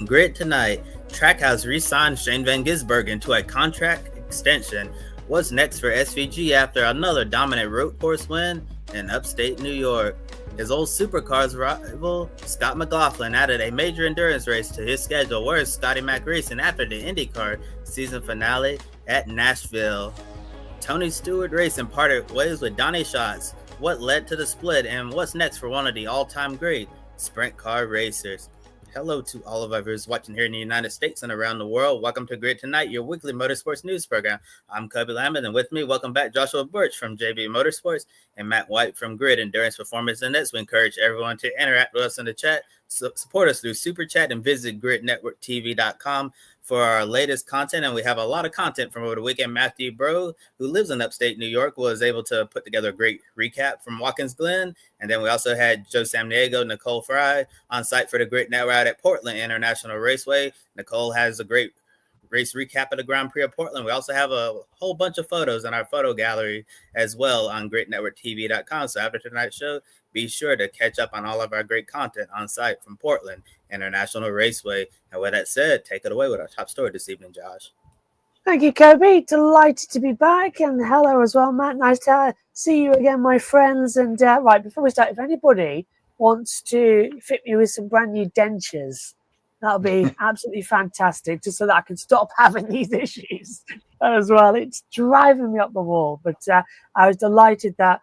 Grid tonight, Trackhouse re-signed Shane Van Gisbergen to a contract extension. What's next for SVG after another dominant road course win in upstate New York? His old Supercars rival, Scott McLaughlin, added a major endurance race to his schedule. Where's Scotty Mac Racing after the IndyCar season finale at Nashville? Tony Stewart Racing parted ways with Donny Schatz. What led to the split, and what's next for one of the all-time great sprint car racers? Hello to all of our viewers watching here in the United States and around the world. Welcome to Grid Tonight, your weekly motorsports news program. I'm Kobe Lambert, and with me, welcome back Joshua Birch from JB Motorsports and Matt White from Grid Endurance Performance Index. We encourage everyone to interact with us in the chat. Support us through Super Chat and visit gridnetworktv.com for our latest content. And we have a lot of content from over the weekend. Matthew Bro, who lives in upstate New York, was able to put together a great recap from Watkins Glen. And then we also had Joe Samaniego, Nicole Fry on site for the Grid Net Ride at Portland International Raceway. Nicole has a great race recap of the Grand Prix of Portland. We also have a whole bunch of photos in our photo gallery as well on gridnetworktv.com. So after tonight's show, be sure to catch up on all of our great content on site from Portland International Raceway. And with that said, take it away with our top story this evening, Josh. Thank you, Kobe. Delighted to be back. And hello as well, Matt. Nice to see you again, my friends. And right, before we start, if anybody wants to fit me with some brand new dentures, that'll be absolutely fantastic, just so that I can stop having these issues as well. It's driving me up the wall. But I was delighted that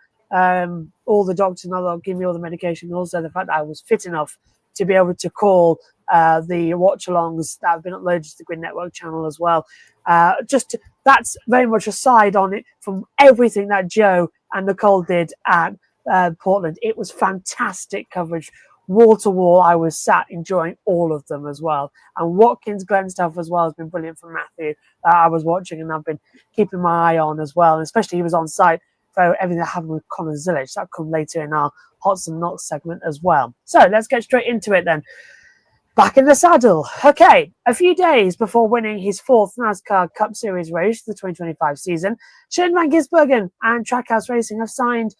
all the doctors know they'll give me all the medication, and also the fact that I was fit enough to be able to call the watch-alongs that have been uploaded to the Grid Network channel as well. That's very much a side on it from everything that Joe and Nicole did at Portland. It was fantastic coverage, wall to wall. I was sat enjoying all of them as well. And Watkins Glen stuff as well has been brilliant from Matthew. I was watching and I've been keeping my eye on as well. And especially he was on site for everything that happened with Connor Zillage. That'll come later in our Hots and Knots segment as well. So let's get straight into it then. Back in the saddle. Okay, a few days before winning his fourth NASCAR Cup Series race for the 2025 season, Shane Van Gisbergen and Trackhouse Racing have signed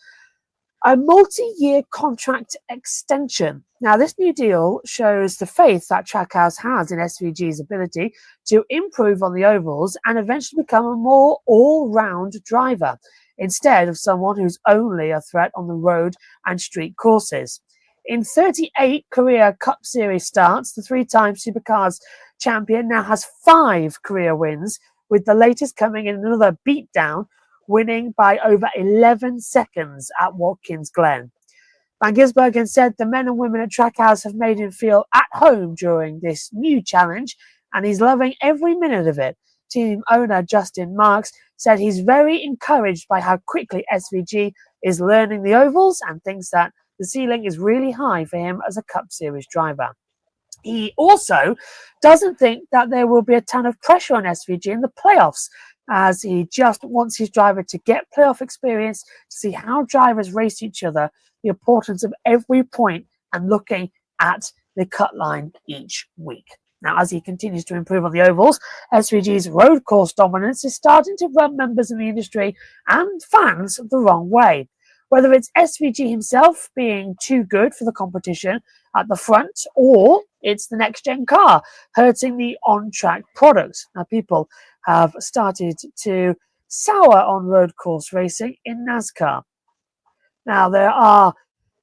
a multi-year contract extension. Now, this new deal shows the faith that Trackhouse has in SVG's ability to improve on the ovals and eventually become a more all-round driver, instead of someone who's only a threat on the road and street courses. In 38 career Cup Series starts, the three-time Supercars champion now has 5 career wins, with the latest coming in another beatdown, winning by over 11 seconds at Watkins Glen. Van Gisbergen said the men and women at Trackhouse have made him feel at home during this new challenge, and he's loving every minute of it. Team owner Justin Marks said he's very encouraged by how quickly SVG is learning the ovals and thinks that the ceiling is really high for him as a Cup Series driver. He also doesn't think that there will be a ton of pressure on SVG in the playoffs, as he just wants his driver to get playoff experience, to see how drivers race each other, the importance of every point, and looking at the cut line each week. Now, as he continues to improve on the ovals, SVG's road course dominance is starting to rub members in the industry and fans the wrong way. Whether it's SVG himself being too good for the competition at the front, or it's the next-gen car hurting the on-track product. Now, people have started to sour on road course racing in NASCAR. Now, there are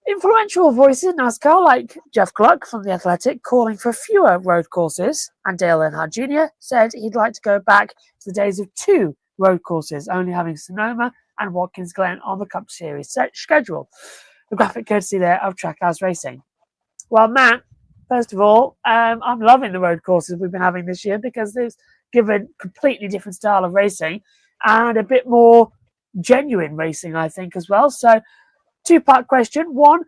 influential voices in NASCAR like Jeff Gluck from The Athletic calling for fewer road courses, and Dale Earnhardt Jr. said he'd like to go back to the days of 2 road courses, only having Sonoma and Watkins Glen on the Cup Series schedule. The graphic courtesy there of Trackhouse Racing. Well, Matt, first of all, I'm loving the road courses we've been having this year because they've given a completely different style of racing and a bit more genuine racing, I think, as well. So, 2-part question. 1,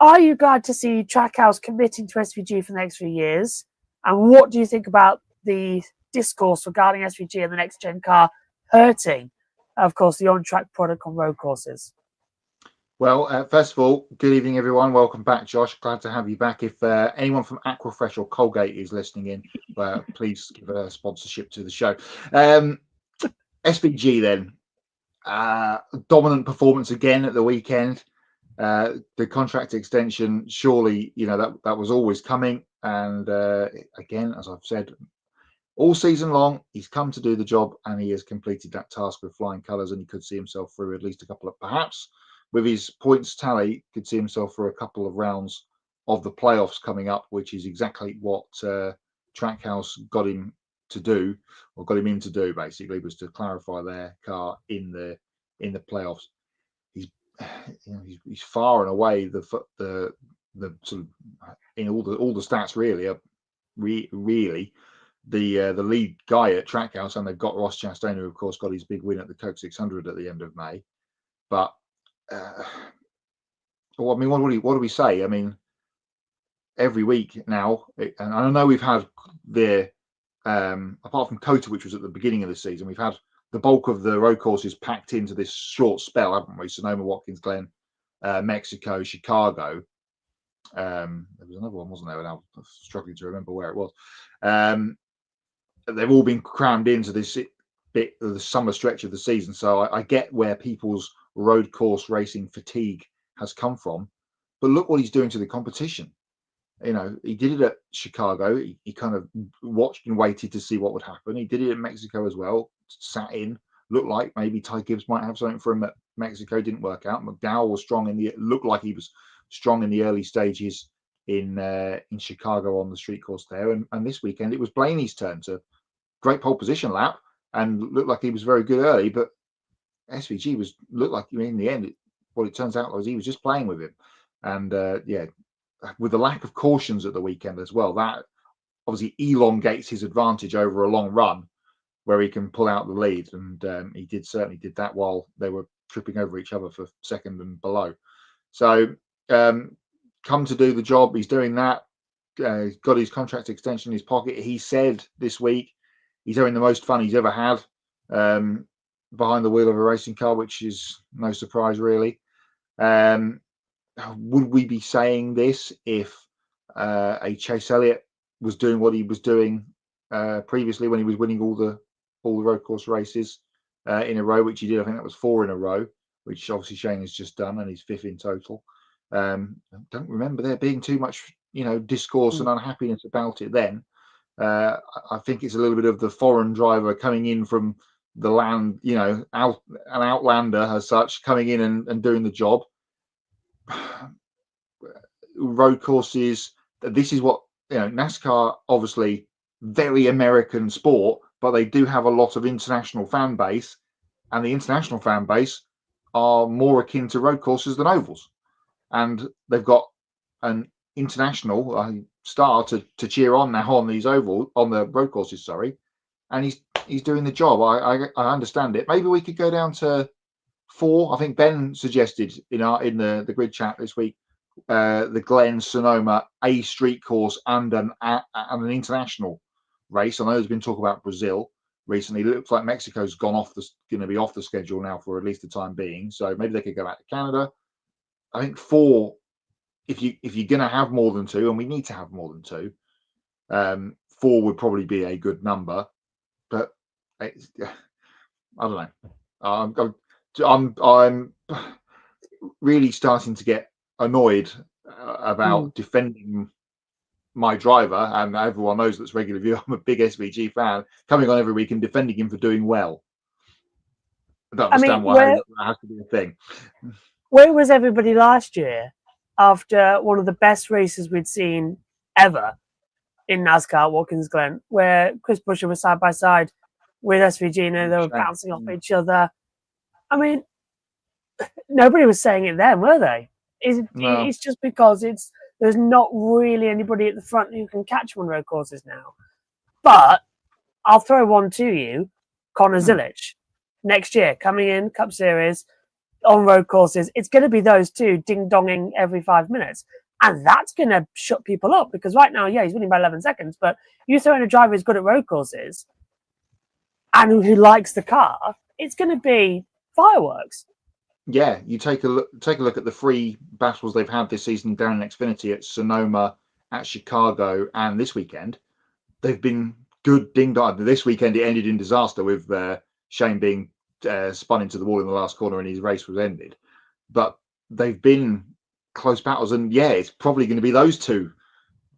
are you glad to see Trackhouse committing to SVG for the next few years? And what do you think about the discourse regarding SVG and the next-gen car hurting, of course, the on-track product on road courses? Well, first of all, good evening, everyone. Welcome back, Josh. Glad to have you back. If anyone from Aquafresh or Colgate is listening in, please give a sponsorship to the show. SVG then, dominant performance again at the weekend. The contract extension, surely, that was always coming. And again, as I've said, all season long, he's come to do the job, and he has completed that task with flying colours. And he could see himself through at least a couple of, perhaps with his points tally, could see himself through a couple of rounds of the playoffs coming up, which is exactly what Trackhouse got him to do, or got him in to do. Basically, was to clarify their car in the playoffs. He's far and away the sort of, in all the stats really are really the lead guy at Trackhouse, and they've got Ross Chastain, who of course got his big win at the Coke 600 at the end of May. But what do we say? I mean, every week now, and I know we've had the apart from COTA, which was at the beginning of the season, we've had the bulk of the road courses packed into this short spell, haven't we? Sonoma, Watkins Glen, Mexico, Chicago. There was another one, wasn't there? And I'm struggling to remember where it was. They've all been crammed into this bit of the summer stretch of the season. So I get where people's road course racing fatigue has come from. But look what he's doing to the competition. He did it at Chicago. He kind of watched and waited to see what would happen. He did it in Mexico as well. Sat in, looked like maybe Ty Gibbs might have something for him at Mexico. Didn't work out. McDowell was strong looked like he was strong in the early stages in Chicago on the street course there. And this weekend it was Blaney's turn to great pole position lap and looked like he was very good early. But SVG looked like in the end, what it turns out was he was just playing with him. And with the lack of cautions at the weekend as well, that obviously elongates his advantage over a long run where he can pull out the lead. And he certainly did that while they were tripping over each other for second and below. So come to do the job. He's doing that. He's got his contract extension in his pocket. He said this week he's having the most fun he's ever had behind the wheel of a racing car, which is no surprise, really. Would we be saying this if a Chase Elliott was doing what he was doing previously when he was winning all the road course races in a row, which he did? I think that was 4 in a row, which obviously Shane has just done, and he's 5th in total. I don't remember there being too much, discourse and unhappiness about it then. I think it's a little bit of the foreign driver coming in from the land, an outlander as such, coming in and doing the job. Road courses, this is what NASCAR, obviously very American sport, but they do have a lot of international fan base, and the international fan base are more akin to road courses than ovals, and they've got an international star to cheer on now on the road courses, sorry, and he's doing the job. I understand it. Maybe we could go down to 4. I think Ben suggested in the grid chat this week, the Glen, Sonoma, a street course and an international race. I know there's been talk about Brazil recently. It looks like Mexico's going to be off the schedule now for at least the time being. So maybe they could go back to Canada. I think 4, if you're going to have more than 2, and we need to have more than 2, 4 would probably be a good number. But I don't know. I'm really starting to get annoyed about defending my driver, and everyone knows that's regular view. I'm a big SVG fan, coming on every week and defending him for doing well. I don't understand why that has to be a thing. Where was everybody last year after one of the best races we'd seen ever in NASCAR, Watkins Glen, where Chris Buescher was side by side with SVG and they were bouncing off each other? I mean, nobody was saying it then, were they? It's just because there's not really anybody at the front who can catch on road courses now. But I'll throw one to you, Connor Zilic, next year, coming in, Cup Series, on road courses. It's going to be those two ding-donging every 5 minutes. And that's going to shut people up, because right now, he's winning by 11 seconds, but you throw in a driver who's good at road courses and who likes the car, it's going to be fireworks. Yeah, you take a look at the 3 battles they've had this season down in Xfinity at Sonoma, at Chicago, and this weekend. They've been good ding-dong. This weekend it ended in disaster with Shane being spun into the wall in the last corner and his race was ended. But they've been close battles, and yeah, it's probably going to be those two,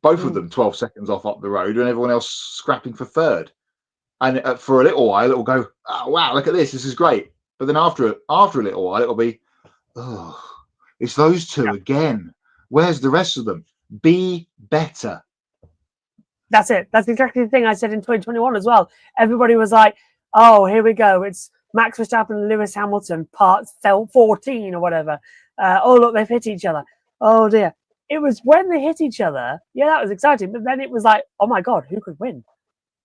both of them 12 seconds off up the road, and everyone else scrapping for third. And for a little while, it'll go, oh, wow, look at this is great. But then after a little while, it'll be, oh, it's those two again. Where's the rest of them? Be better. That's it. That's exactly the thing I said in 2021 as well. Everybody was like, oh, here we go. It's Max Verstappen and Lewis Hamilton, part 14 or whatever. Oh, look, they've hit each other. Oh, dear. It was when they hit each other. Yeah, that was exciting. But then it was like, oh, my God, who could win?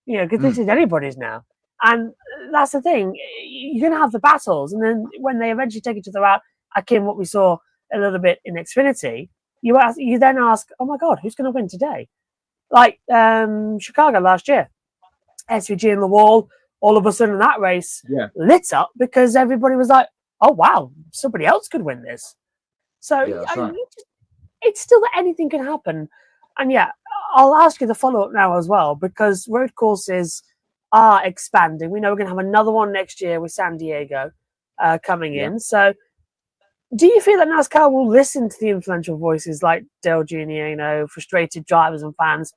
You know, because this is anybody's now. And that's the thing. You're going to have the battles. And then when they eventually take each other out, akin what we saw a little bit in Xfinity, you then ask, oh, my God, who's going to win today? Like Chicago last year, SVG in the wall, all of a sudden that race lit up because everybody was like, oh, wow, somebody else could win this. So it's still that anything can happen. And yeah, I'll ask you the follow-up now as well, because road courses are expanding. We know we're going to have another one next year with San Diego coming in. So do you feel that NASCAR will listen to the influential voices like Dale Jr., you know, frustrated drivers and fans,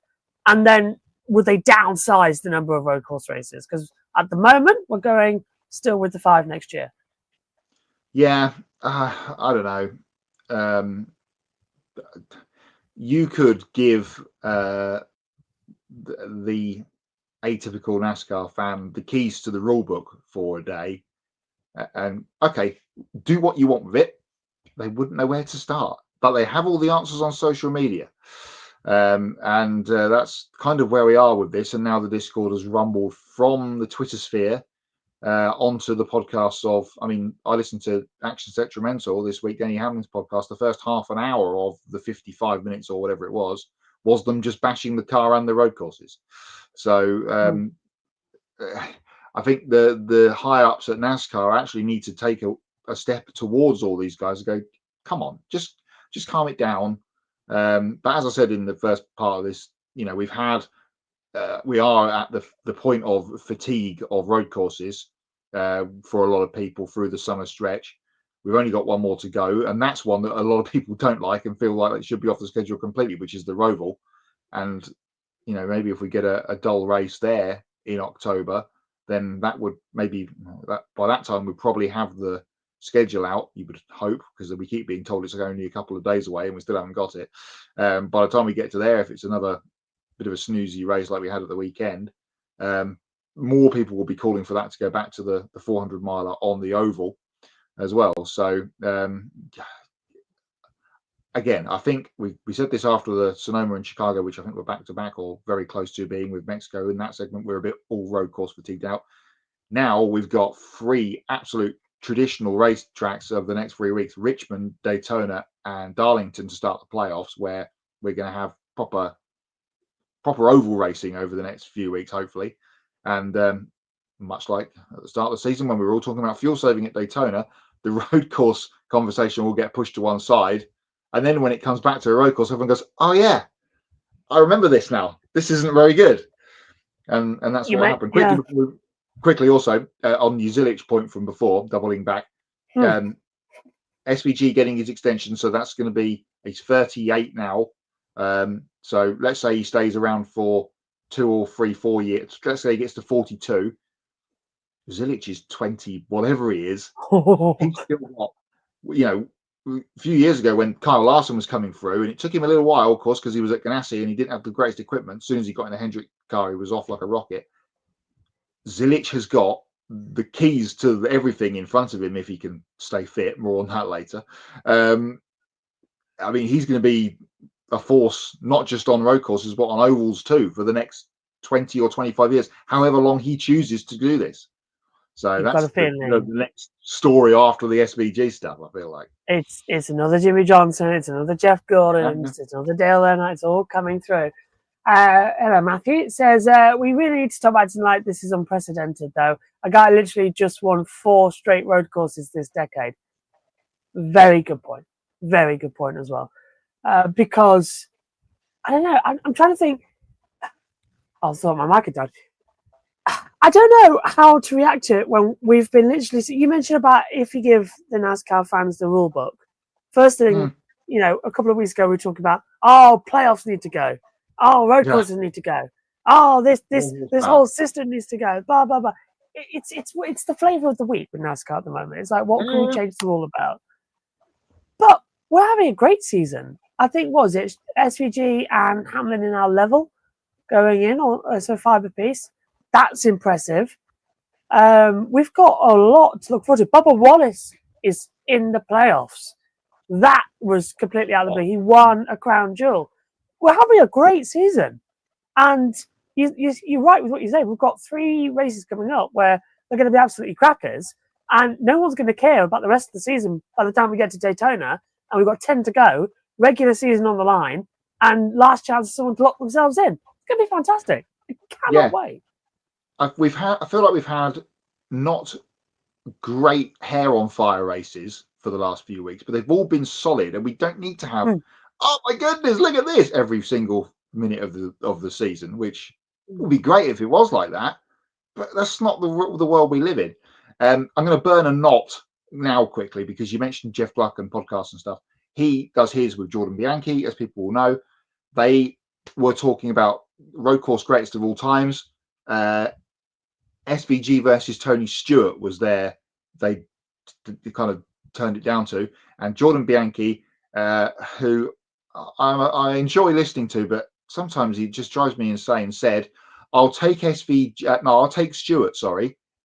and then would they downsize the number of road course races? Because at the moment, we're going still with the 5 next year. Yeah, I don't know. You could give the atypical NASCAR fan the keys to the rule book for a day, and okay, do what you want with it. They wouldn't know where to start, but they have all the answers on social media. And that's kind of where we are with this. And now the Discord has rumbled from the Twitter sphere onto the podcasts of, I mean, I listened to Action Detrimental this week, Denny Hamlin's podcast. The first half an hour of the 55 minutes or whatever it was them just bashing the car and the road courses. So I think the high ups at NASCAR actually need to take a step towards all these guys and go, come on, just calm it down. But as I said in the first part of this, you know, we are at the point of fatigue of road courses for a lot of people through the summer stretch. We've only got one more to go, and that's one that a lot of people don't like and feel like it should be off the schedule completely, which is the Roval. And you know, maybe if we get a dull race there in October, then that would maybe by that time we'd probably have the schedule out, you would hope, because we keep being told it's only a couple of days away and we still haven't got it. By the time we get to there, if it's another bit of a snoozy race like we had at the weekend, more people will be calling for that to go back to the 400 miler on the oval as well. So again, I think we said this after the Sonoma and Chicago, which I think we're back to back or very close to being with Mexico. In that segment, we're a bit all road course fatigued out. Now we've got 3 absolute traditional race tracks over the next 3 weeks: Richmond, Daytona, and Darlington to start the playoffs, where we're going to have proper oval racing over the next few weeks, hopefully. And much like at the start of the season when we were all talking about fuel saving at Daytona, the road course conversation will get pushed to one side, and then when it comes back to a road course, everyone goes, oh yeah, I remember this now, this isn't very good. And that's what happened. Quickly also on the Zilic point from before, doubling back, SVG getting his extension, so that's going to be, he's 38 now. So let's say he stays around for 2 or 3, 4 years. Let's say he gets to 42. Zilic is 20, whatever he is. He's still got, you know, a few years ago when Kyle Larson was coming through, and it took him a little while, of course, because he was at Ganassi and he didn't have the greatest equipment. As soon as he got in a Hendrick car, he was off like a rocket. Zilic has got the keys to everything in front of him if he can stay fit. More on that later. I mean, he's going to be a force not just on road courses but on ovals too for the next 20 or 25 years, however long he chooses to do this. So that's the next story after the SVG stuff, I feel like. It's another Jimmy Johnson, it's another Jeff Gordon, it's another Dale Earnhardt. It's all coming through. Hello, Matthew. It says, we really need to stop acting like this is unprecedented, though. A guy literally just won 4 straight road courses this decade. Very good point. Very good point as well. Because, I don't know, I'm trying to think. I thought my mic had died. I don't know how to react to it when we've been literally. You mentioned about if you give the NASCAR fans the rule book First thing, a couple of weeks ago, we were talking about, playoffs need to go. Oh, road courses need to go. Oh, this whole system needs to go. Blah, blah, blah. It's the flavour of the week with NASCAR at the moment. It's like, what can we change the rule about? But we're having a great season. I think, it's SVG and Hamlin in our level going in, so 5 apiece. That's impressive. We've got a lot to look forward to. Bubba Wallace is in the playoffs. That was completely out of the blue. He won a crown jewel. We're having a great season. And you're right with what you say. We've got 3 races coming up where they're going to be absolutely crackers. And no one's going to care about the rest of the season by the time we get to Daytona. And we've got 10 to go, regular season on the line, and last chance for someone to lock themselves in. It's going to be fantastic. I cannot wait. I feel like we've had not great hair on fire races for the last few weeks, but they've all been solid, and we don't need to have oh my goodness, look at this every single minute of the season, which would be great if it was like that, but that's not the world we live in. I'm going to burn a knot now quickly because you mentioned Jeff Gluck and podcasts and stuff. He does his with Jordan Bianchi, as people will know. They were talking about road course greatest of all times. SVG versus Tony Stewart was there. They kind of turned it down to, and Jordan Bianchi, who I enjoy listening to, but sometimes he just drives me insane, said, I'll take Stewart,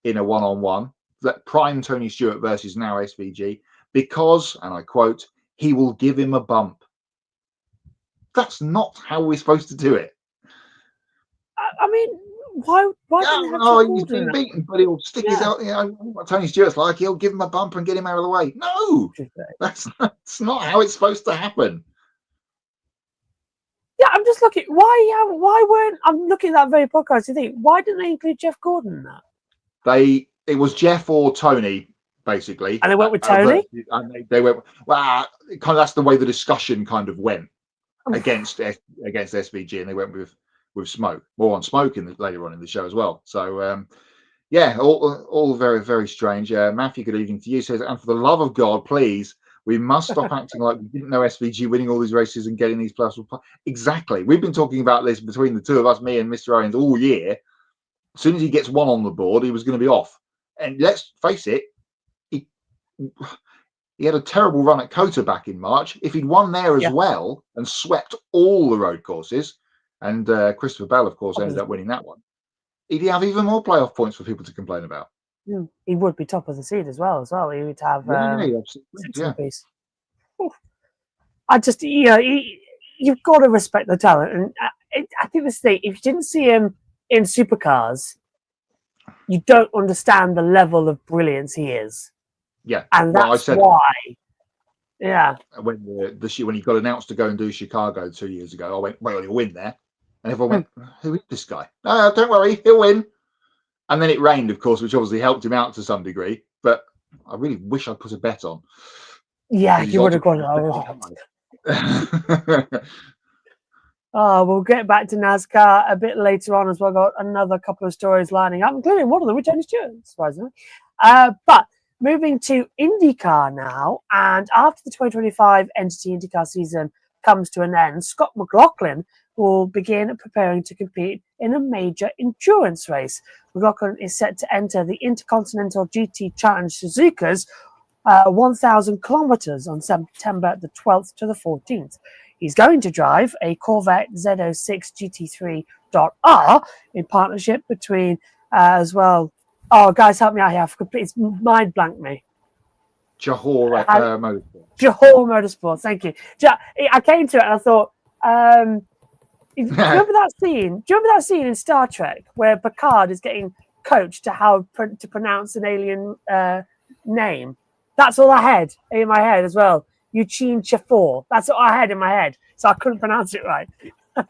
in a one-on-one, that prime Tony Stewart versus now SVG, because, and I quote, he will give him a bump. That's not how we're supposed to do it. I mean, why he's been beaten, but he'll stick his out. What Tony Stewart's like, he'll give him a bumper and get him out of the way. No, that's not how it's supposed to happen. Yeah, I'm just looking. I'm looking at that very podcast. You think, why didn't they include Jeff Gordon in that? It was Jeff or Tony, basically, and they went with Tony. And they went. Well, kind of that's the way the discussion kind of went against SVG, and they went with Smoke. More on Smoke later on in the show as well. So all very, very strange. Matthew, good evening to you. Says, and for the love of God, please, we must stop acting like we didn't know SVG winning all these races and getting these playoffs. Exactly. We've been talking about this between the two of us, me and Mr. Owens, all year. As soon as he gets one on the board, he was going to be off. And let's face it, he had a terrible run at Cota back in March. If he'd won there as well and swept all the road courses, and Christopher Bell, of course, ended up winning that one, he'd have even more playoff points for people to complain about. He would be top of the seed as well. He would have piece. I just, you've got to respect the talent. And I think this thing, if you didn't see him in Supercars, you don't understand the level of brilliance he is. Yeah. And that's why. Yeah. When he got announced to go and do Chicago 2 years ago, I went, well, he'll win there. And everyone went, who is this guy? No, don't worry, he'll win. And then it rained, of course, which obviously helped him out to some degree. But I really wish I'd put a bet on. Yeah, you would have gone a lot. We'll get back to NASCAR a bit later on as well. Got another couple of stories lining up, including one of them with Tony Stewart, surprisingly. But moving to IndyCar now, and after the 2025 Entity IndyCar season comes to an end, Scott McLaughlin will begin preparing to compete in a major endurance race. McLaughlin is set to enter the Intercontinental GT Challenge Suzuka's 1,000 kilometers on September the 12th to the 14th. He's going to drive a Corvette Z06 GT3.R in partnership between as well. Oh, guys, help me out here. It's mind blanked me. Johor Motorsport. Johor Motorsport. Thank you. I came to it and I thought, do you remember that scene? Do you remember that scene in Star Trek where Picard is getting coached to how to pronounce an alien name? That's all I had in my head as well. Eugene Chafor. That's what I had in my head, so I couldn't pronounce it right.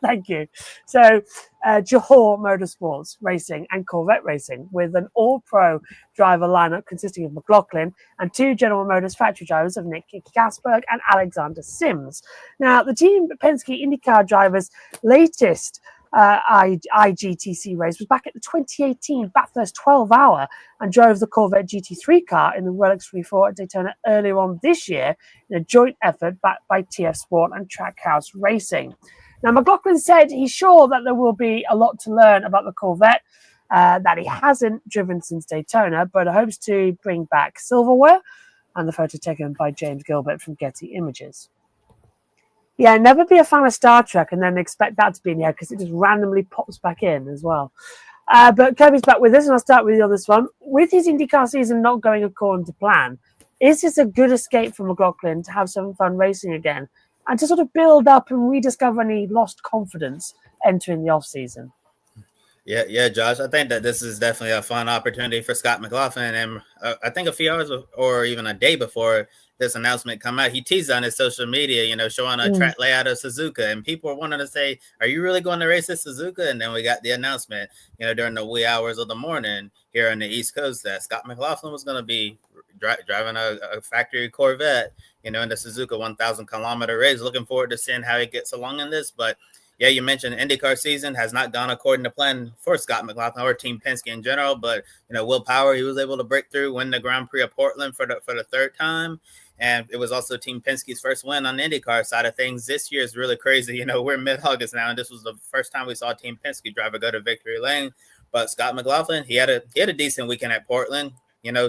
Thank you. So, Johor Motorsports Racing and Corvette Racing with an all-pro driver lineup consisting of McLaughlin and two General Motors factory drivers of Nick Gasberg and Alexander Sims. Now, the Team Penske IndyCar drivers' latest IGTC race was back at the 2018 Bathurst 12-hour and drove the Corvette GT3 car in the Rolex 24 at Daytona earlier on this year in a joint effort backed by TF Sport and Trackhouse Racing. Now, McLaughlin said he's sure that there will be a lot to learn about the Corvette that he hasn't driven since Daytona, but hopes to bring back silverware, and the photo taken by James Gilbert from Getty Images. Yeah, never be a fan of Star Trek and then expect that to be in here because it just randomly pops back in as well. But Kirby's back with us, and I'll start with you on this one. With his IndyCar season not going according to plan, is this a good escape for McLaughlin to have some fun racing again and to sort of build up and rediscover any lost confidence entering the off-season? Yeah, Josh. I think that this is definitely a fun opportunity for Scott McLaughlin. And I think a few hours or even a day before this announcement come out, he teased on his social media, showing a track layout of Suzuka. And people were wanting to say, are you really going to race at Suzuka? And then we got the announcement, during the wee hours of the morning here on the East Coast that Scott McLaughlin was going to be driving a factory Corvette, in the Suzuka 1,000-kilometer race. Looking forward to seeing how he gets along in this. But yeah, you mentioned IndyCar season has not gone according to plan for Scott McLaughlin or Team Penske in general. But, Will Power, he was able to break through, win the Grand Prix of Portland for the third time. And it was also Team Penske's first win on the IndyCar side of things. This year is really crazy. We're mid-August now, and this was the first time we saw Team Penske driver go to victory lane. But Scott McLaughlin, he had a decent weekend at Portland.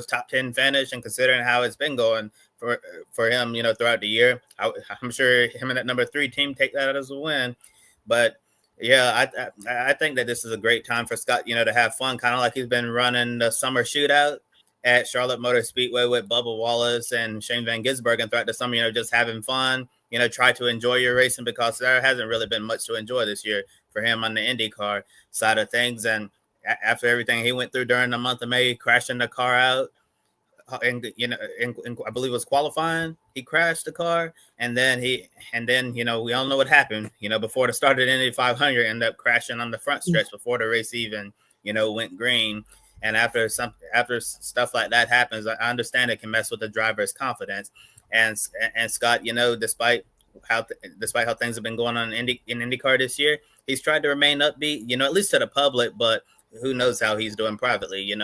Top 10 finish, and considering how it's been going for him, throughout the year, I'm sure him and that number 3 team take that as a win. But yeah, I think that this is a great time for Scott, to have fun, kind of like he's been running the summer shootout at Charlotte Motor Speedway with Bubba Wallace and Shane Van Gisbergen throughout the summer, just having fun, try to enjoy your racing, because there hasn't really been much to enjoy this year for him on the IndyCar side of things. And after everything he went through during the month of May, crashing the car out, and I believe it was qualifying, he crashed the car, and then we all know what happened. Before the start of the Indy 500, ended up crashing on the front stretch before the race even went green. And after stuff like that happens, I understand it can mess with the driver's confidence. And Scott, despite how things have been going on in IndyCar this year, he's tried to remain upbeat, at least to the public. But who knows how he's doing privately,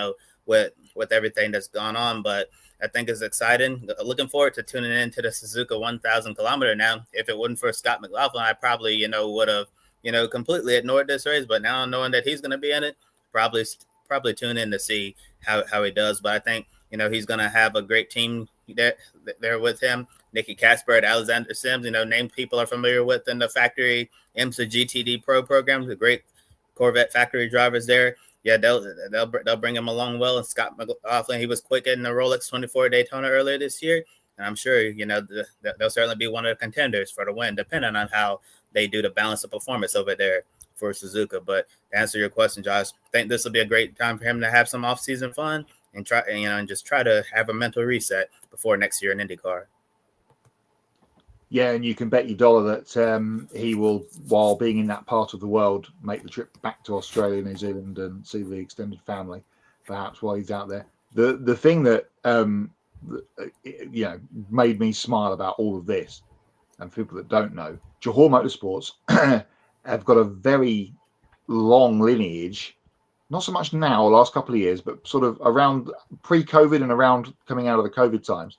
with everything that's gone on. But I think it's exciting. Looking forward to tuning into the Suzuka 1,000-kilometer now. If it wasn't for Scott McLaughlin, I probably, would have, completely ignored this race. But now knowing that he's going to be in it, probably tune in to see how he does. But I think, he's going to have a great team there with him. Nicky Casper, Alexander Sims, named people are familiar with in the factory IMSA GTD Pro program, the great Corvette factory drivers there. Yeah, they'll bring him along well. And Scott McLaughlin, he was quick in the Rolex 24 Daytona earlier this year. And I'm sure, they'll certainly be one of the contenders for the win, depending on how they do the balance of performance over there for Suzuka. But to answer your question, Josh, I think this will be a great time for him to have some off-season fun and try to have a mental reset before next year in IndyCar. Yeah, and you can bet your dollar that he will, while being in that part of the world, make the trip back to Australia, New Zealand, and see the extended family, perhaps while he's out there. The thing that made me smile about all of this, and for people that don't know, Johor Motorsports have got a very long lineage. Not so much now, the last couple of years, but sort of around pre-COVID and around coming out of the COVID times.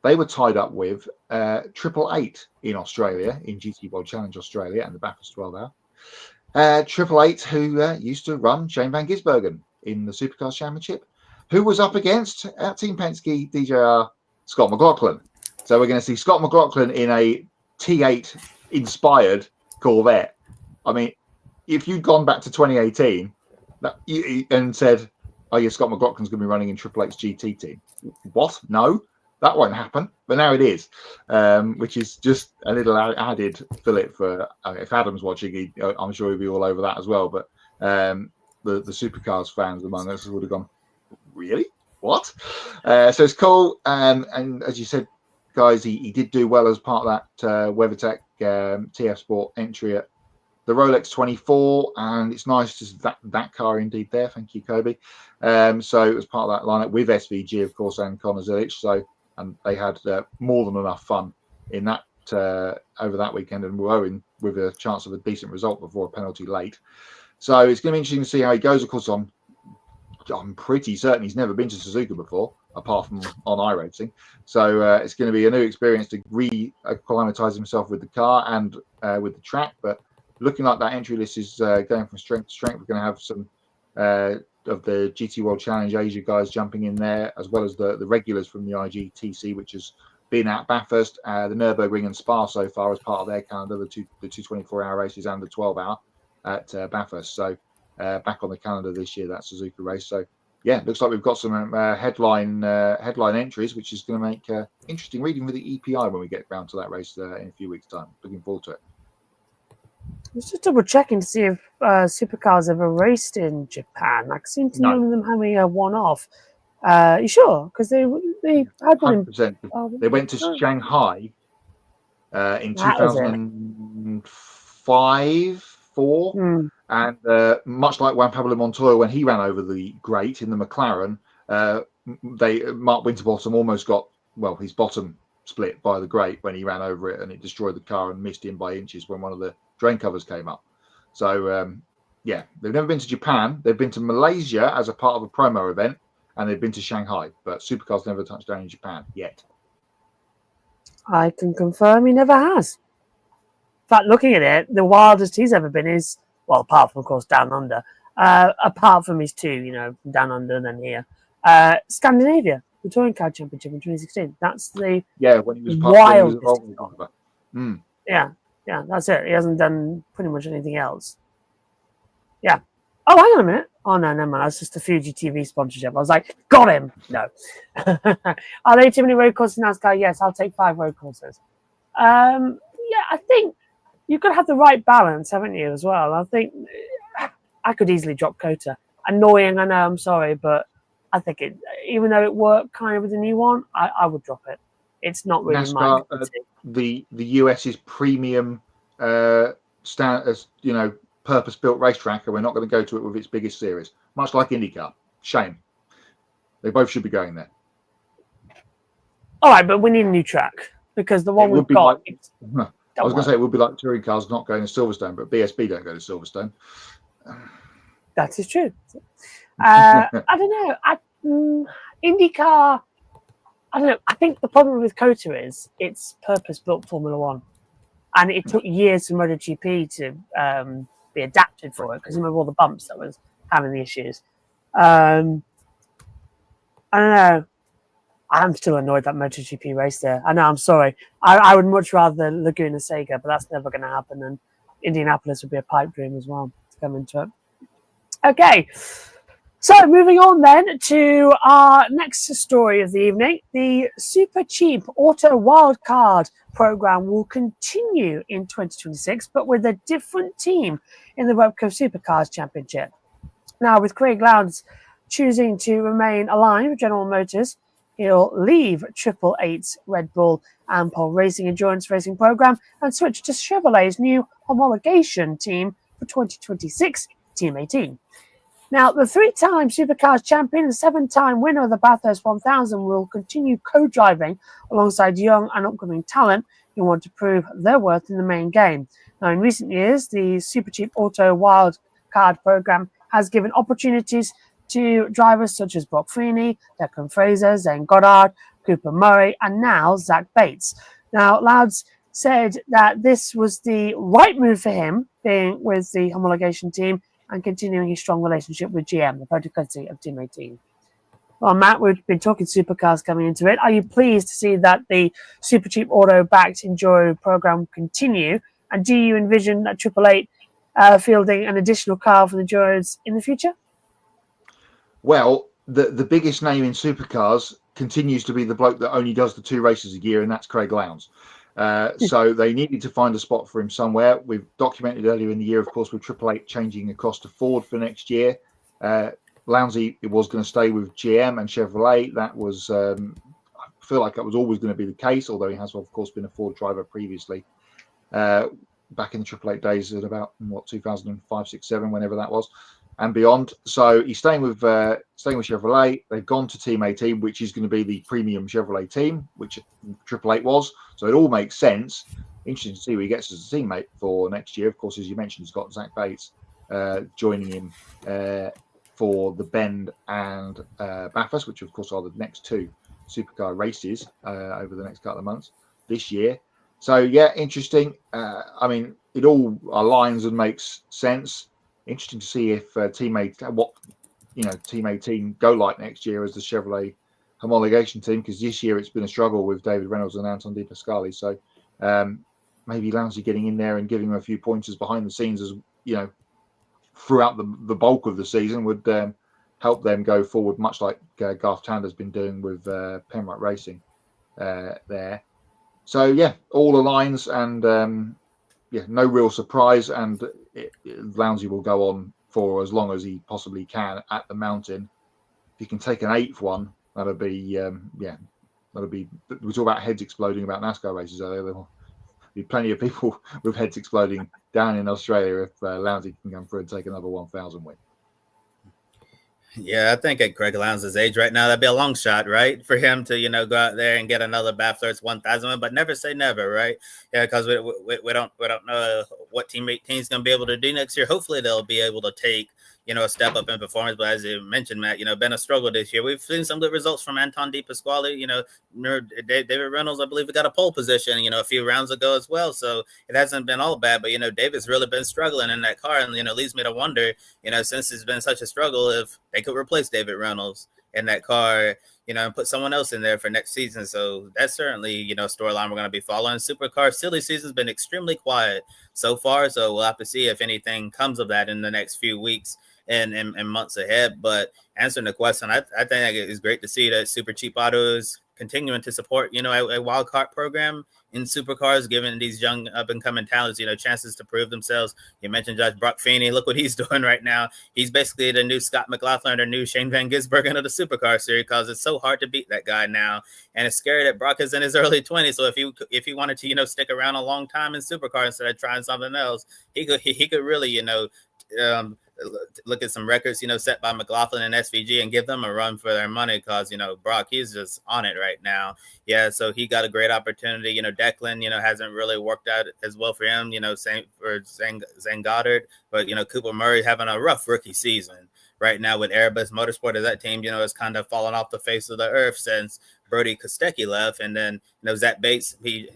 They were tied up with 888 in Australia, in GT World Challenge Australia and the Bathurst 12-hour. 888, who used to run Shane Van Gisbergen in the Supercars Championship, who was up against Team Penske DJR Scott McLaughlin. So we're going to see Scott McLaughlin in a T8 inspired Corvette. I mean, if you'd gone back to 2018 and said, oh yeah, Scott McLaughlin's going to be running in Triple H's GT team. What? No. That won't happen, but now it is, which is just a little added fillet for if Adam's watching, I'm sure he'll be all over that as well. But the Supercars fans among us would have gone, really? What? So it's cool. And as you said, guys, he did do well as part of that WeatherTech TF Sport entry at the Rolex 24, and it's nice to see that car indeed there. Thank you, Kobe. So it was part of that lineup with SVG, of course, and Connor Zilic. And they had more than enough fun in that over that weekend and were in with a chance of a decent result before a penalty late. So it's going to be interesting to see how he goes. Of course, I'm pretty certain he's never been to Suzuka before, apart from on iRacing. So it's going to be a new experience to re-acclimatise himself with the car and with the track. But looking like that entry list is going from strength to strength. We're going to have some of the GT World Challenge Asia guys jumping in there, as well as the regulars from the IGTC, which has been at Bathurst, the Nürburgring and Spa so far as part of their calendar, the two 24-hour races and the 12-hour at Bathurst. So back on the calendar this year, that Suzuka race. So yeah, looks like we've got some headline entries, which is going to make interesting reading for the EPI when we get round to that race in a few weeks' time. Looking forward to it. I was just double checking to see if Supercars ever raced in Japan. I seem to know them having a one-off. You sure? Because they had one. 100%. They went to Shanghai in 2005, 4, and much like Juan Pablo Montoya when he ran over the Great in the McLaren, Mark Winterbottom almost got his bottom split by the Great when he ran over it, and it destroyed the car and missed him by inches when one of the drain covers came up. So they've never been to Japan. They've been to Malaysia as a part of a promo event, and they've been to Shanghai, but Supercars never touched down in Japan yet. I can confirm he never has. In fact, looking at it, the wildest he's ever been is, well, apart from, of course, Down Under, apart from his two, Down Under and then here, Scandinavia, the Touring Car Championship in 2016. That's the when he was wildest. Yeah, that's it. He hasn't done pretty much anything else. Yeah. Oh, hang on a minute. Oh, no, never mind. That's just a Fuji TV sponsorship. I was like, got him. No. Are there too many road courses in NASCAR? Yes, I'll take 5 road courses. I think you've got to have the right balance, haven't you, as well? I think I could easily drop Kota. Annoying, I know, I'm sorry, but I think even though it worked kind of with the new one, I would drop it. It's not really NASCAR, the US's premium purpose-built racetrack, and we're not going to go to it with its biggest series, much like IndyCar. Shame. They both should be going there. All right, but we need a new track because the one we've got. I was going to say it would be like touring cars not going to Silverstone, but BSB don't go to Silverstone. That is true. I don't know. IndyCar. I don't know. I think the problem with Kota is it's purpose-built Formula One, and it took years for MotoGP to be adapted for it because remember all the bumps that was having the issues. I don't know. I'm still annoyed that MotoGP race there. I know. I'm sorry. I would much rather Laguna Seca, but that's never going to happen. And Indianapolis would be a pipe dream as well to come into it. Okay. So moving on then to our next story of the evening, the Super Cheap Auto Wildcard program will continue in 2026, but with a different team in the Repco Supercars Championship. Now, with Craig Lowndes choosing to remain aligned with General Motors, he'll leave 888's Red Bull Ampol Racing Endurance Racing program and switch to Chevrolet's new homologation team for 2026, Team 18. Now, the 3-time Supercars champion and 7-time winner of the Bathurst 1000 will continue co-driving alongside young and upcoming talent who want to prove their worth in the main game. Now, in recent years, the Super Cheap Auto Wildcard program has given opportunities to drivers such as Brock Feeney, Declan Fraser, Zane Goddard, Cooper Murray, and now Zach Bates. Now, Lowndes said that this was the right move for him, being with the homologation team and continuing his strong relationship with GM, the protege of Team 18. Well, Matt, we've been talking Supercars coming into it. Are you pleased to see that the Super Cheap Auto-backed Enduro program continue? And do you envision that 888 fielding an additional car for the Enduros in the future? Well, the biggest name in Supercars continues to be the bloke that only does the 2 races a year, and that's Craig Lowndes. So they needed to find a spot for him somewhere. We've documented earlier in the year, of course, with 888 changing across to Ford for next year. Lowndes was going to stay with GM and Chevrolet. That was, I feel like that was always going to be the case, although he has, of course, been a Ford driver previously. Back in the 888 days at about, 2005, 6, 7, whenever that was. and beyond. So he's staying with Chevrolet. They've gone to Team 18, which is going to be the premium Chevrolet team, which Triple Eight was. So it all makes sense. Interesting to see who he gets as a teammate for next year. Of course, as you mentioned, he's got Zach Bates joining him for the Bend and Bathurst, which of course are the next two supercar races over the next couple of months this year. So yeah, interesting. I mean, it all aligns and makes sense. Interesting to see if Team 18 go like next year as the Chevrolet homologation team, because this year it's been a struggle with David Reynolds and Anton De Pasquale. So maybe Lowsy getting in there and giving him a few pointers behind the scenes, as you know, throughout the bulk of the season would help them go forward, much like Garth Tander's been doing with Penrite Racing there. So yeah, all aligns, and no real surprise, and Lowsy will go on for as long as he possibly can at the mountain. If he can take an 8th one, that'll be that'll be. We talk about heads exploding about NASCAR races earlier. There'll be plenty of people with heads exploding down in Australia if Lowsy can come through and take another 1,000 win. Yeah, I think at Greg Lowndes' age right now, that'd be a long shot, right? For him to, go out there and get another Bathurst 1,000 win, but never say never, right? Yeah, because we don't know what Team 18 is going to be able to do next year. Hopefully they'll be able to take, a step up in performance. But as you mentioned, Matt, been a struggle this year. We've seen some good results from Anton De Pasquale. David Reynolds, I believe, got a pole position, a few rounds ago as well. So it hasn't been all bad. But, David's really been struggling in that car. And, leads me to wonder, since it's been such a struggle, if they could replace David Reynolds in that car, and put someone else in there for next season. So that's certainly, a storyline we're going to be following. Supercar silly season's been extremely quiet so far. So we'll have to see if anything comes of that in the next few weeks and months ahead. But answering the question, I think it's great to see that Super Cheap Auto is continuing to support, a wild card program in supercars, giving these young up and coming talents, chances to prove themselves. You mentioned Judge Brock Feeney. Look what he's doing right now. He's basically the new Scott McLaughlin or new Shane Van Gisbergen of the supercar series, because it's so hard to beat that guy now. And it's scary that Brock is in his early 20s. So if he wanted to, stick around a long time in supercar instead of trying something else, he could really, look at some records, set by McLaughlin and SVG and give them a run for their money, because, Brock, he's just on it right now. Yeah, so he got a great opportunity. Declan, hasn't really worked out as well for him, same for Zane Goddard. But, Cooper Murray having a rough rookie season right now with Airbus Motorsport as that team, has kind of fallen off the face of the earth since Brody Kostecki left. And then, Zach Bates, we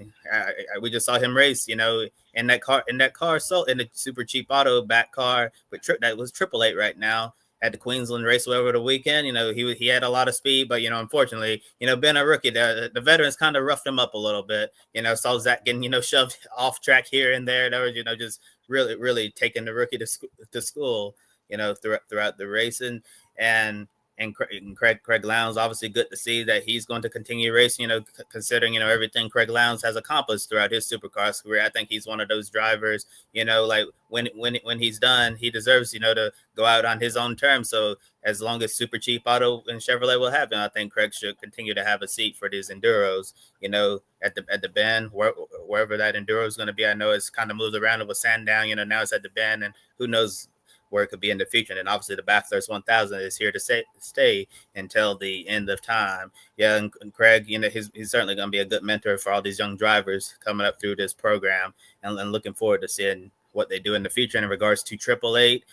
just saw him race, in that car, so in the Super Cheap Auto back car, that was Triple Eight right now at the Queensland Raceway over the weekend. He had a lot of speed, but unfortunately, being a rookie, the veterans kind of roughed him up a little bit. Saw Zach getting shoved off track here and there. That was just really taking the rookie to school. Throughout the racing. And Craig Lowndes, obviously good to see that he's going to continue racing, considering, everything Craig Lowndes has accomplished throughout his supercars career. I think he's one of those drivers, like when he's done, he deserves, to go out on his own terms. So as long as Super Cheap Auto and Chevrolet will have him, I think Craig should continue to have a seat for these Enduros, at the Bend, wherever that Enduro is going to be. I know it's kind of moved around. It was Sandown, now it's at the Bend, and who knows where it could be in the future. And obviously the Bathurst 1000 is here to stay until the end of time. Yeah, and Craig, he's certainly going to be a good mentor for all these young drivers coming up through this program, and looking forward to seeing what they do in the future in regards to Triple Eight.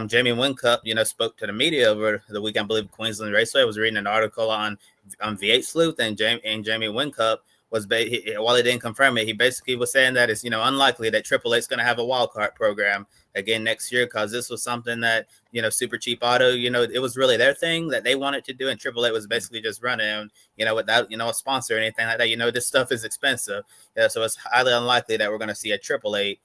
Jamie Whincup, spoke to the media over the weekend, I believe, Queensland Raceway. I was reading an article on V8 Sleuth, and Jamie Whincup was, while he didn't confirm it, he basically was saying that it's, unlikely that Triple Eight's going to have a wild card program again next year, because this was something that, Super Cheap Auto, it was really their thing that they wanted to do, and Triple Eight was basically just running, without, a sponsor or anything like that. This stuff is expensive. Yeah, so it's highly unlikely that we're going to see a Triple Eight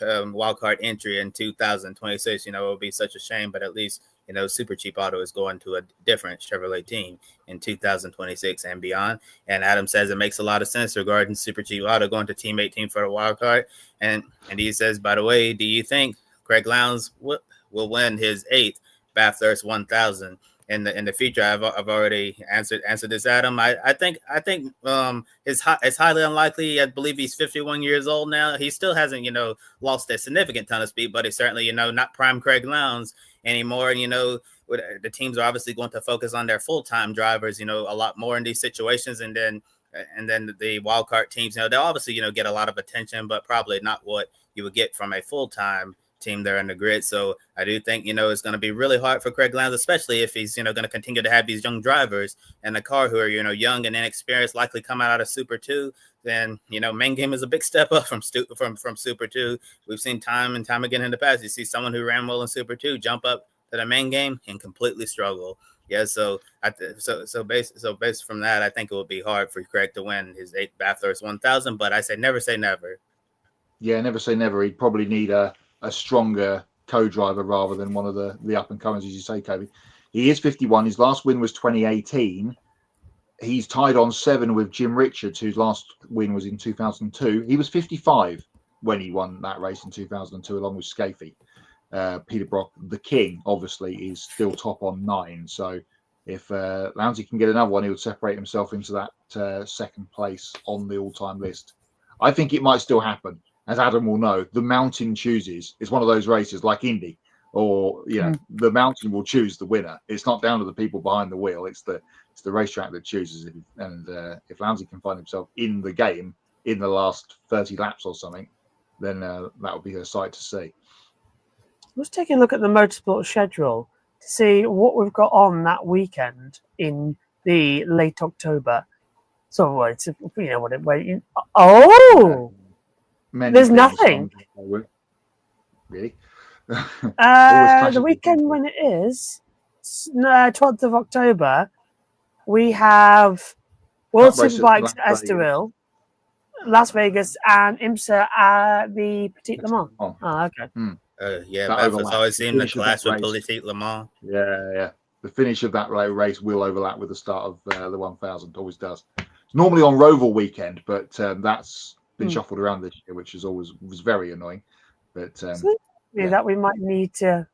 wild card entry in 2026. It would be such a shame, but at least, Super Cheap Auto is going to a different Chevrolet team in 2026 and beyond. And Adam says it makes a lot of sense regarding Super Cheap Auto going to Team 18 for the wild card. And he says, by the way, do you think Craig Lowndes will win his 8th Bathurst 1000 in the future. I've already answered this, Adam. I think it's highly unlikely. I believe he's 51 years old now. He still hasn't lost a significant ton of speed, but he's certainly not prime Craig Lowndes anymore. And the teams are obviously going to focus on their full-time drivers a lot more in these situations, and then the wild card teams they'll obviously get a lot of attention, but probably not what you would get from a full-time team there in the grid. So I do think it's going to be really hard for Craig Lowndes, especially if he's going to continue to have these young drivers in the car who are young and inexperienced, likely coming out of Super 2. Then main game is a big step up from Super 2. We've seen time and time again in the past. You see someone who ran well in Super 2 jump up to the main game and completely struggle. Yeah, so based from that, I think it would be hard for Craig to win his 8th Bathurst 1000. But I say never say never. Yeah, never say never. He'd probably need a stronger co-driver rather than one of the up-and-comers, as you say, Kobe. He is 51. His last win was 2018. He's tied on 7 with Jim Richards, whose last win was in 2002. He was 55 when he won that race in 2002, along with Scafie. Peter Brock, the king, obviously, is still top on 9. So if Lowndes can get another one, he would separate himself into that second place on the all-time list. I think it might still happen. As Adam will know, the mountain chooses. It's one of those races like Indy, or the mountain will choose the winner. It's not down to the people behind the wheel. It's the racetrack that chooses. And if Lowndes can find himself in the game in the last 30 laps or something, then that would be a sight to see. Let's take a look at the motorsport schedule to see what we've got on that weekend in the late October. So it's there's nothing. Really? The weekend when it is 12th of October, we have World Superbikes at Estoril, Las Vegas, and IMSA at the Petit Le Mans. Oh, okay. Bathurst always seemed to clash with Petit Le Mans. Yeah. The finish of that race will overlap with the start of the 1000. Always does. It's normally on Roval weekend, but that's been shuffled around this year, which was very annoying. But that we might need to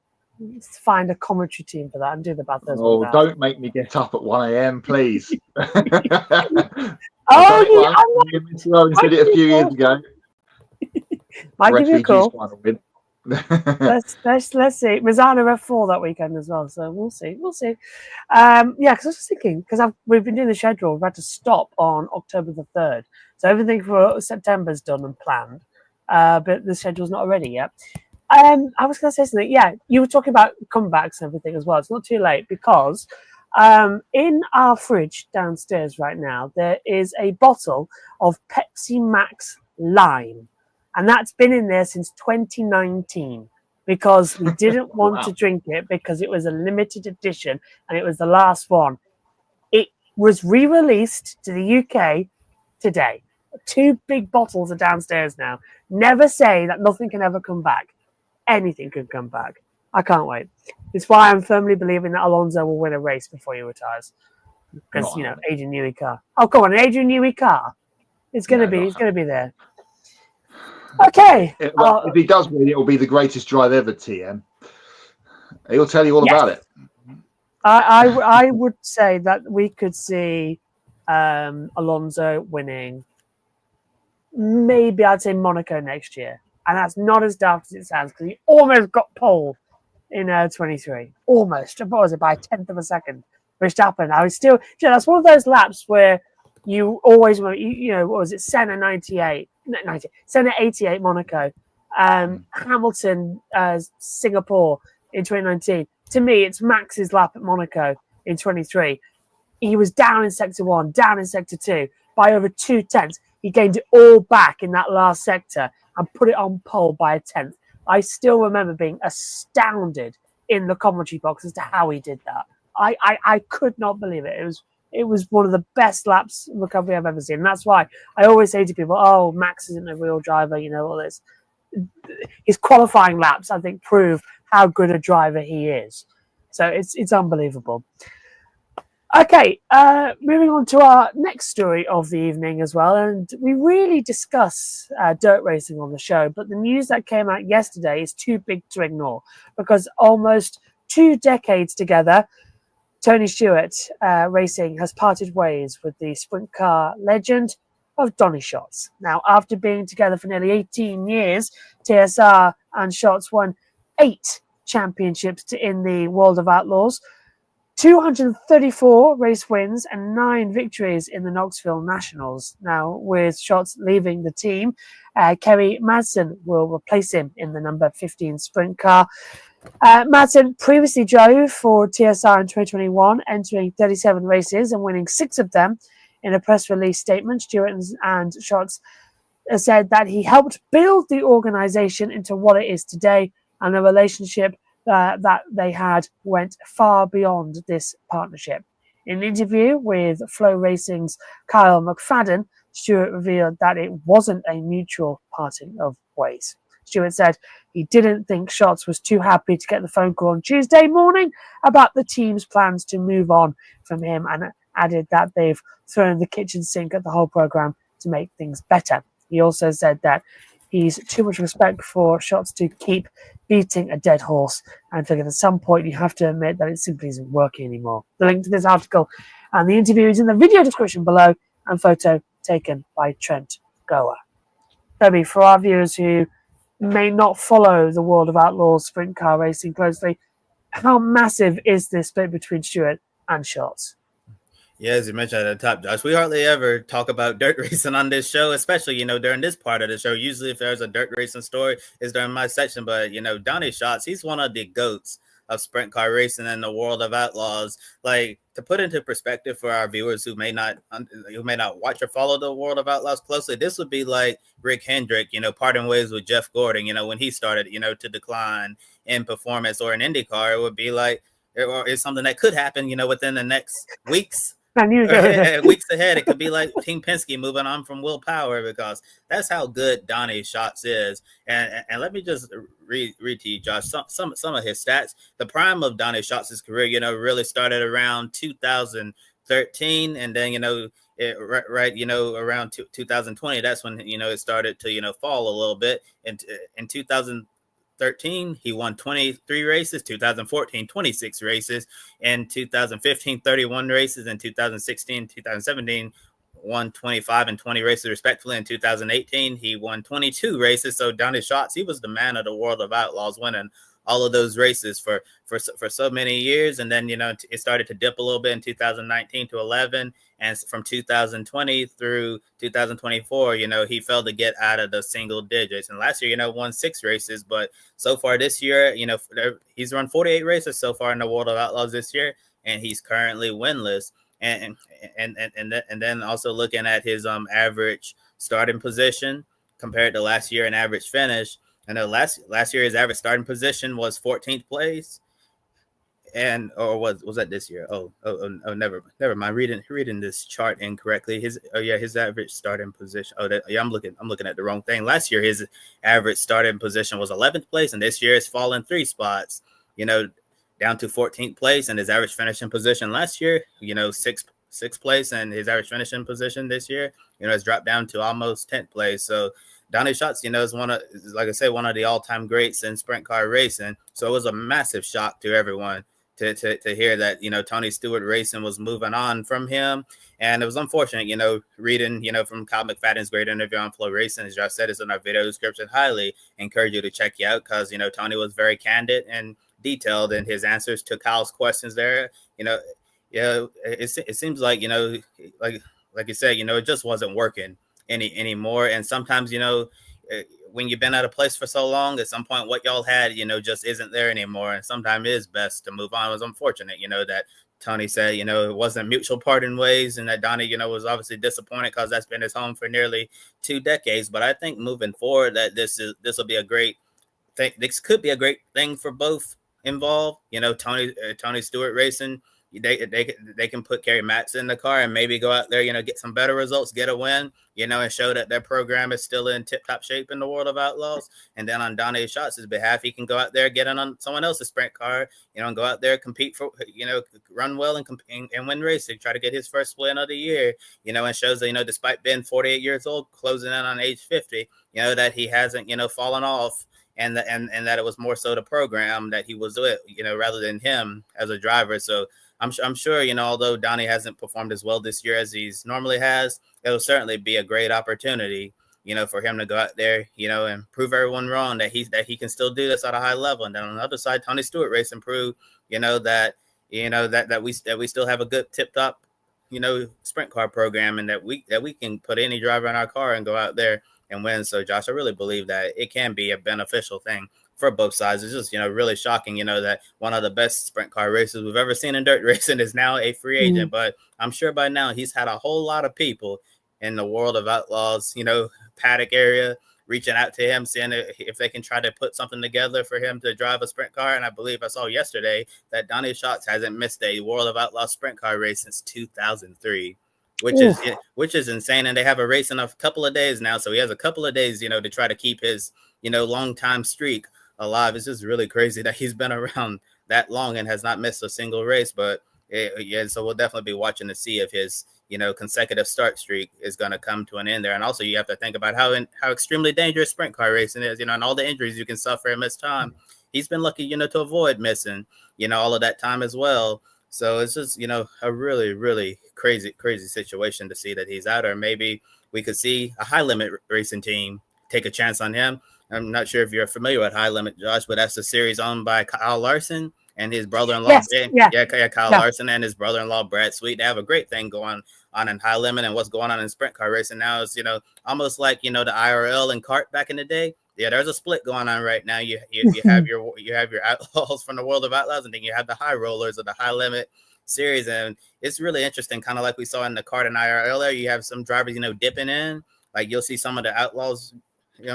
find a commentary team for that and do the Bathurst. Oh, don't make me get up at 1 a.m, please. I did it a few years ago. Might give you a call. let's see. Mazzana F4 that weekend as well, so we'll see. Because I was thinking, because we've been doing the schedule, we've had to stop on October the 3rd, so everything for September's done and planned, but the schedule's not ready yet. I was going to say something. Yeah, you were talking about comebacks and everything as well. It's not too late because in our fridge downstairs right now there is a bottle of Pepsi Max Lime. And that's been in there since 2019 because we didn't want to drink it because it was a limited edition and it was the last one. It was re-released to the UK today. 2 big bottles are downstairs now. Never say that nothing can ever come back. Anything can come back. I can't wait. It's why I'm firmly believing that Alonso will win a race before he retires. Because, Adrian Newey car. Oh, come on, an Adrian Newey car. It's going to be there. Okay. If he does win, it will be the greatest drive ever, TM. He'll tell you all about it. I would say that we could see Alonso winning maybe I'd say Monaco next year. And that's not as daft as it sounds because he almost got pole in 23. Almost. What was it? By a tenth of a second. Verstappen. I was still... that's one of those laps where you always... what was it? Senna 98. Senna 88 Monaco. Hamilton Singapore in 2019. To me, it's Max's lap at Monaco in 23. He was down in sector 1, down in sector 2 by over 2 tenths. He gained it all back in that last sector and put it on pole by a tenth. I still remember being astounded in the commentary box as to how he did that. I could not believe it. It was one of the best laps recovery I've ever seen. And that's why I always say to people, oh, Max isn't a real driver, all this. His qualifying laps, I think, prove how good a driver he is. So it's unbelievable. Okay, moving on to our next story of the evening as well. And we really discuss dirt racing on the show, but the news that came out yesterday is too big to ignore because almost 2 decades together, Tony Stewart Racing has parted ways with the sprint car legend of Donny Schatz. Now, after being together for nearly 18 years, TSR and Schatz won 8 championships in the World of Outlaws, 234 race wins and 9 victories in the Knoxville Nationals. Now, with Schatz leaving the team, Kerry Madsen will replace him in the number 15 sprint car. Madsen previously drove for TSR in 2021, entering 37 races and winning 6 of them. In a press release statement, Stewart and Schatz said that he helped build the organization into what it is today, and the relationship that they had went far beyond this partnership. In an interview with Flow Racing's Kyle McFadden, Stewart revealed that it wasn't a mutual parting of ways. Stewart said he didn't think Schatz was too happy to get the phone call on Tuesday morning about the team's plans to move on from him, and added that they've thrown the kitchen sink at the whole program to make things better. He also said that he's too much respect for Schatz to keep beating a dead horse, and figured at some point you have to admit that it simply isn't working anymore. The link to this article and the interview is in the video description below, and photo taken by Trent Gower. Toby, for our viewers who may not follow the World of Outlaws sprint car racing closely, how massive is this split between Stewart and Schatz? Yeah, as you mentioned at the top, Josh, we hardly ever talk about dirt racing on this show, especially, during this part of the show. Usually if there's a dirt racing story, it's during my section. But, Donny Schatz, he's one of the GOATs of sprint car racing in the World of Outlaws. Like, to put into perspective for our viewers who may not watch or follow the World of Outlaws closely, this would be like Rick Hendrick, parting ways with Jeff Gordon, when he started, to decline in performance, or in IndyCar. It would be like, or it's something that could happen, within the next weeks. Weeks ahead. It could be like Team Penske moving on from Will Power, because that's how good Donny Schatz is. And let me just read to you, Josh, some of his stats. The prime of Donny Schatz's career, really started around 2013, and then around 2020, that's when it started to fall a little bit. And in 2013, he won 23 races, 2014, 26 races, in 2015, 31 races, in 2016, 2017, won 25 and 20 races respectively. In 2018, he won 22 races. So Donny Schatz, he was the man of the World of Outlaws, winning all of those races for so many years. And then, it started to dip a little bit in 2019 to 11. And from 2020 through 2024, he failed to get out of the single digits. And last year, won 6 races. But so far this year, he's run 48 races so far in the World of Outlaws this year, and he's currently winless. And then also looking at his average starting position compared to last year and average finish. I know last year his average starting position was 14th place, or was that this year? Oh, never mind. Reading this chart incorrectly. His average starting position. I'm looking at the wrong thing. Last year his average starting position was 11th place, and this year it's fallen 3 spots. Down to 14th place, and his average finishing position last year, 6th place, and his average finishing position this year, has dropped down to almost 10th place. So Donny Schatz, is one of the all-time greats in sprint car racing. So it was a massive shock to everyone to hear that, Tony Stewart Racing was moving on from him. And it was unfortunate, reading, from Kyle McFadden's great interview on Flow Racing. As Josh said, it's in our video description. Highly encourage you to check you out, because, Tony was very candid and detailed in his answers to Kyle's questions there. It seems like, like you said, it just wasn't working anymore. And sometimes, when you've been at a place for so long, at some point what y'all had, just isn't there anymore. And sometimes it is best to move on. It was unfortunate, that Tony said, it wasn't mutual parting ways, and that Donny, was obviously disappointed, because that's been his home for nearly 2 decades. But I think moving forward that this will be a great thing. This could be a great thing for both involved. Tony Stewart Racing, they can put Kerry Matz in the car and maybe go out there, get some better results, get a win, and show that their program is still in tip-top shape in the World of Outlaws. And then on Donny Schatz's behalf, he can go out there, get in on someone else's sprint car, and go out there, compete for, run well and win races, try to get his first win of the year, and shows that, despite being 48 years old, closing in on age 50, that he hasn't, fallen off and that it was more so the program that he was with, rather than him as a driver. So I'm sure, although Donny hasn't performed as well this year as he's normally has, it'll certainly be a great opportunity, for him to go out there, and prove everyone wrong that he can still do this at a high level. And then on the other side, Tony Stewart Racing prove, that we still have a good tip top, sprint car program, and that we can put any driver in our car and go out there and win. So Josh, I really believe that it can be a beneficial thing for both sides. It's just, really shocking, that one of the best sprint car races we've ever seen in dirt racing is now a free agent. But I'm sure by now he's had a whole lot of people in the world of Outlaws, paddock area, reaching out to him, seeing if they can try to put something together for him to drive a sprint car. And I believe I saw yesterday that Donny Schatz hasn't missed a World of Outlaws sprint car race since 2003, which is insane. And they have a race in a couple of days now, so he has a couple of days, to try to keep his, long time streak alive. It's just really crazy that he's been around that long and has not missed a single race. But so we'll definitely be watching to see if his consecutive start streak is going to come to an end there. And also you have to think about how extremely dangerous sprint car racing is, and all the injuries you can suffer in missed time. He's been lucky, to avoid missing, all of that time as well. So it's just, a really, really crazy situation to see that he's out. Or maybe we could see a high limit racing team take a chance on him. I'm not sure if you're familiar with High Limit, Josh, but that's a series owned by Kyle Larson and his brother-in-law. Kyle Larson and his brother-in-law, Brad Sweet. They have a great thing going on in High Limit, and what's going on in sprint car racing now is, almost like, the IRL and kart back in the day. Yeah, there's a split going on right now. You have your Outlaws from the world of Outlaws, and then you have the high rollers of the High Limit series. And it's really interesting, kind of like we saw in the kart and IRL there. You have some drivers, dipping in. Like you'll see some of the Outlaws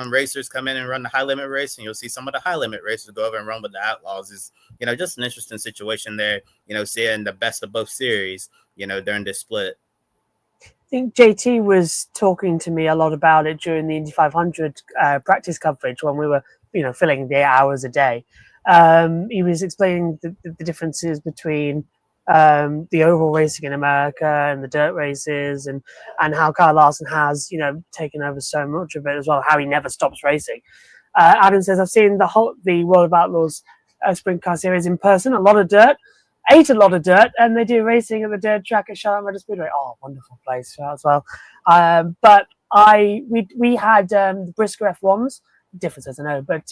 racers come in and run the high limit race, and you'll see some of the high limit racers go over and run with the Outlaws. Is just an interesting situation there, seeing the best of both series, during this split. I think JT was talking to me a lot about it during the Indy 500 practice coverage when we were, filling the 8 hours a day. He was explaining the differences between the oval racing in America and the dirt races, and how Kyle Larson has, taken over so much of it as well, how he never stops racing. Adam says, I've seen the World of Outlaws sprint car series in person, a lot of dirt, ate a lot of dirt, and they do racing at the dirt track at Charlotte Motor Speedway. Oh, wonderful place as well. But we had the Brisker F1s, differences I know, but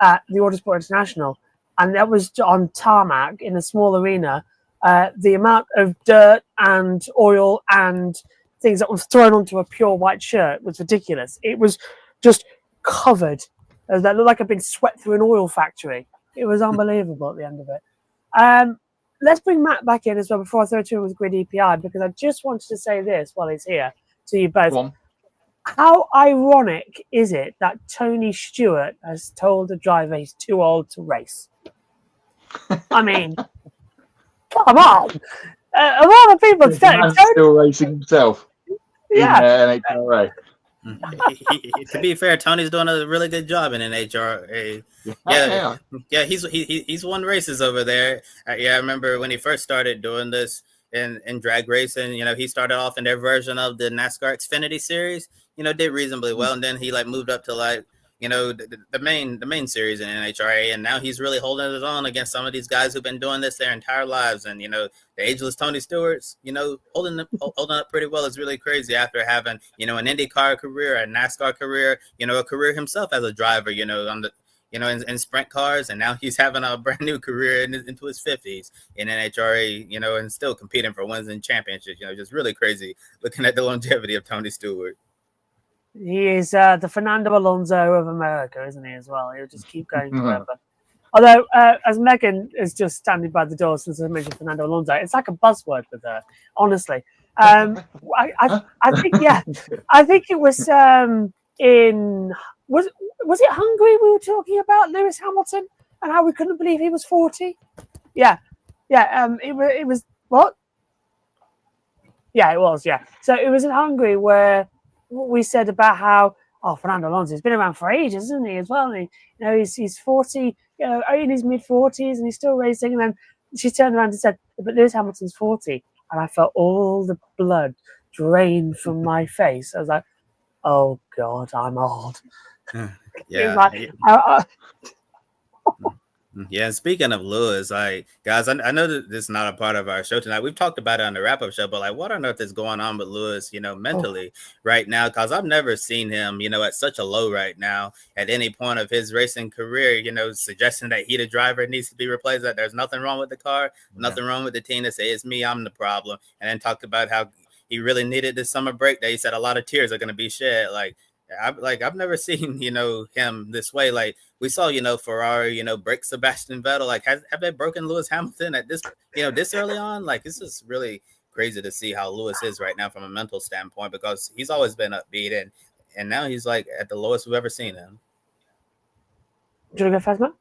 at the Autosport International, and that was on tarmac in a small arena. The amount of dirt and oil and things that was thrown onto a pure white shirt was ridiculous. It was just covered. That looked like I'd been swept through an oil factory. It was unbelievable at the end of it. Let's bring Matt back in as well before I throw to him with Grid EPI, because I just wanted to say this while he's here to you both. How ironic is it that Tony Stewart has told the driver he's too old to race? I mean, come on. A lot of people say Tony still racing himself. Yeah. In NHRA. To be fair, Tony's doing a really good job in NHRA. Yeah, he's won races over there. I remember when he first started doing this in drag racing. He started off in their version of the NASCAR Xfinity series. Did reasonably well, and then he moved up to the main series in NHRA, and now he's really holding his own against some of these guys who've been doing this their entire lives. And the ageless Tony Stewart's holding up pretty well. Is really crazy after having an IndyCar career, a NASCAR career, a career himself as a driver, on the in sprint cars, and now he's having a brand new career into his 50s in NHRA, and still competing for wins and championships. Just really crazy looking at the longevity of Tony Stewart. He is the Fernando Alonso of America, isn't he, as well? He'll just keep going forever. Although, as Megan is just standing by the door since I mentioned Fernando Alonso, it's like a buzzword with her, honestly. I think, I think it was was it Hungary we were talking about, Lewis Hamilton, and how we couldn't believe he was 40? It was, what? Yeah, it was, yeah. So it was in Hungary where we said about how, Fernando Alonso has been around for ages, isn't he, as well? And he's 40, in his mid-40s, and he's still racing. And then she turned around and said, but Lewis Hamilton's 40. And I felt all the blood drain from my face. I was like, oh, God, I'm old. It was Yeah. like, Yeah, and speaking of Lewis, like guys, I know that this is not a part of our show tonight. We've talked about it on the wrap-up show, but like, what on earth is going on with Lewis, mentally right now? Because I've never seen him, at such a low right now at any point of his racing career. Suggesting that he the driver needs to be replaced. That there's nothing wrong with the car, nothing wrong with the team. To say it's me, I'm the problem, and then talked about how he really needed this summer break. That he said a lot of tears are going to be shed. I've never seen him this way. Like we saw Ferrari break Sebastian Vettel. Like have they broken Lewis Hamilton at this this early on? Like this is really crazy to see how Lewis is right now from a mental standpoint, because he's always been upbeat and now he's like at the lowest we've ever seen him. Do you want to go first,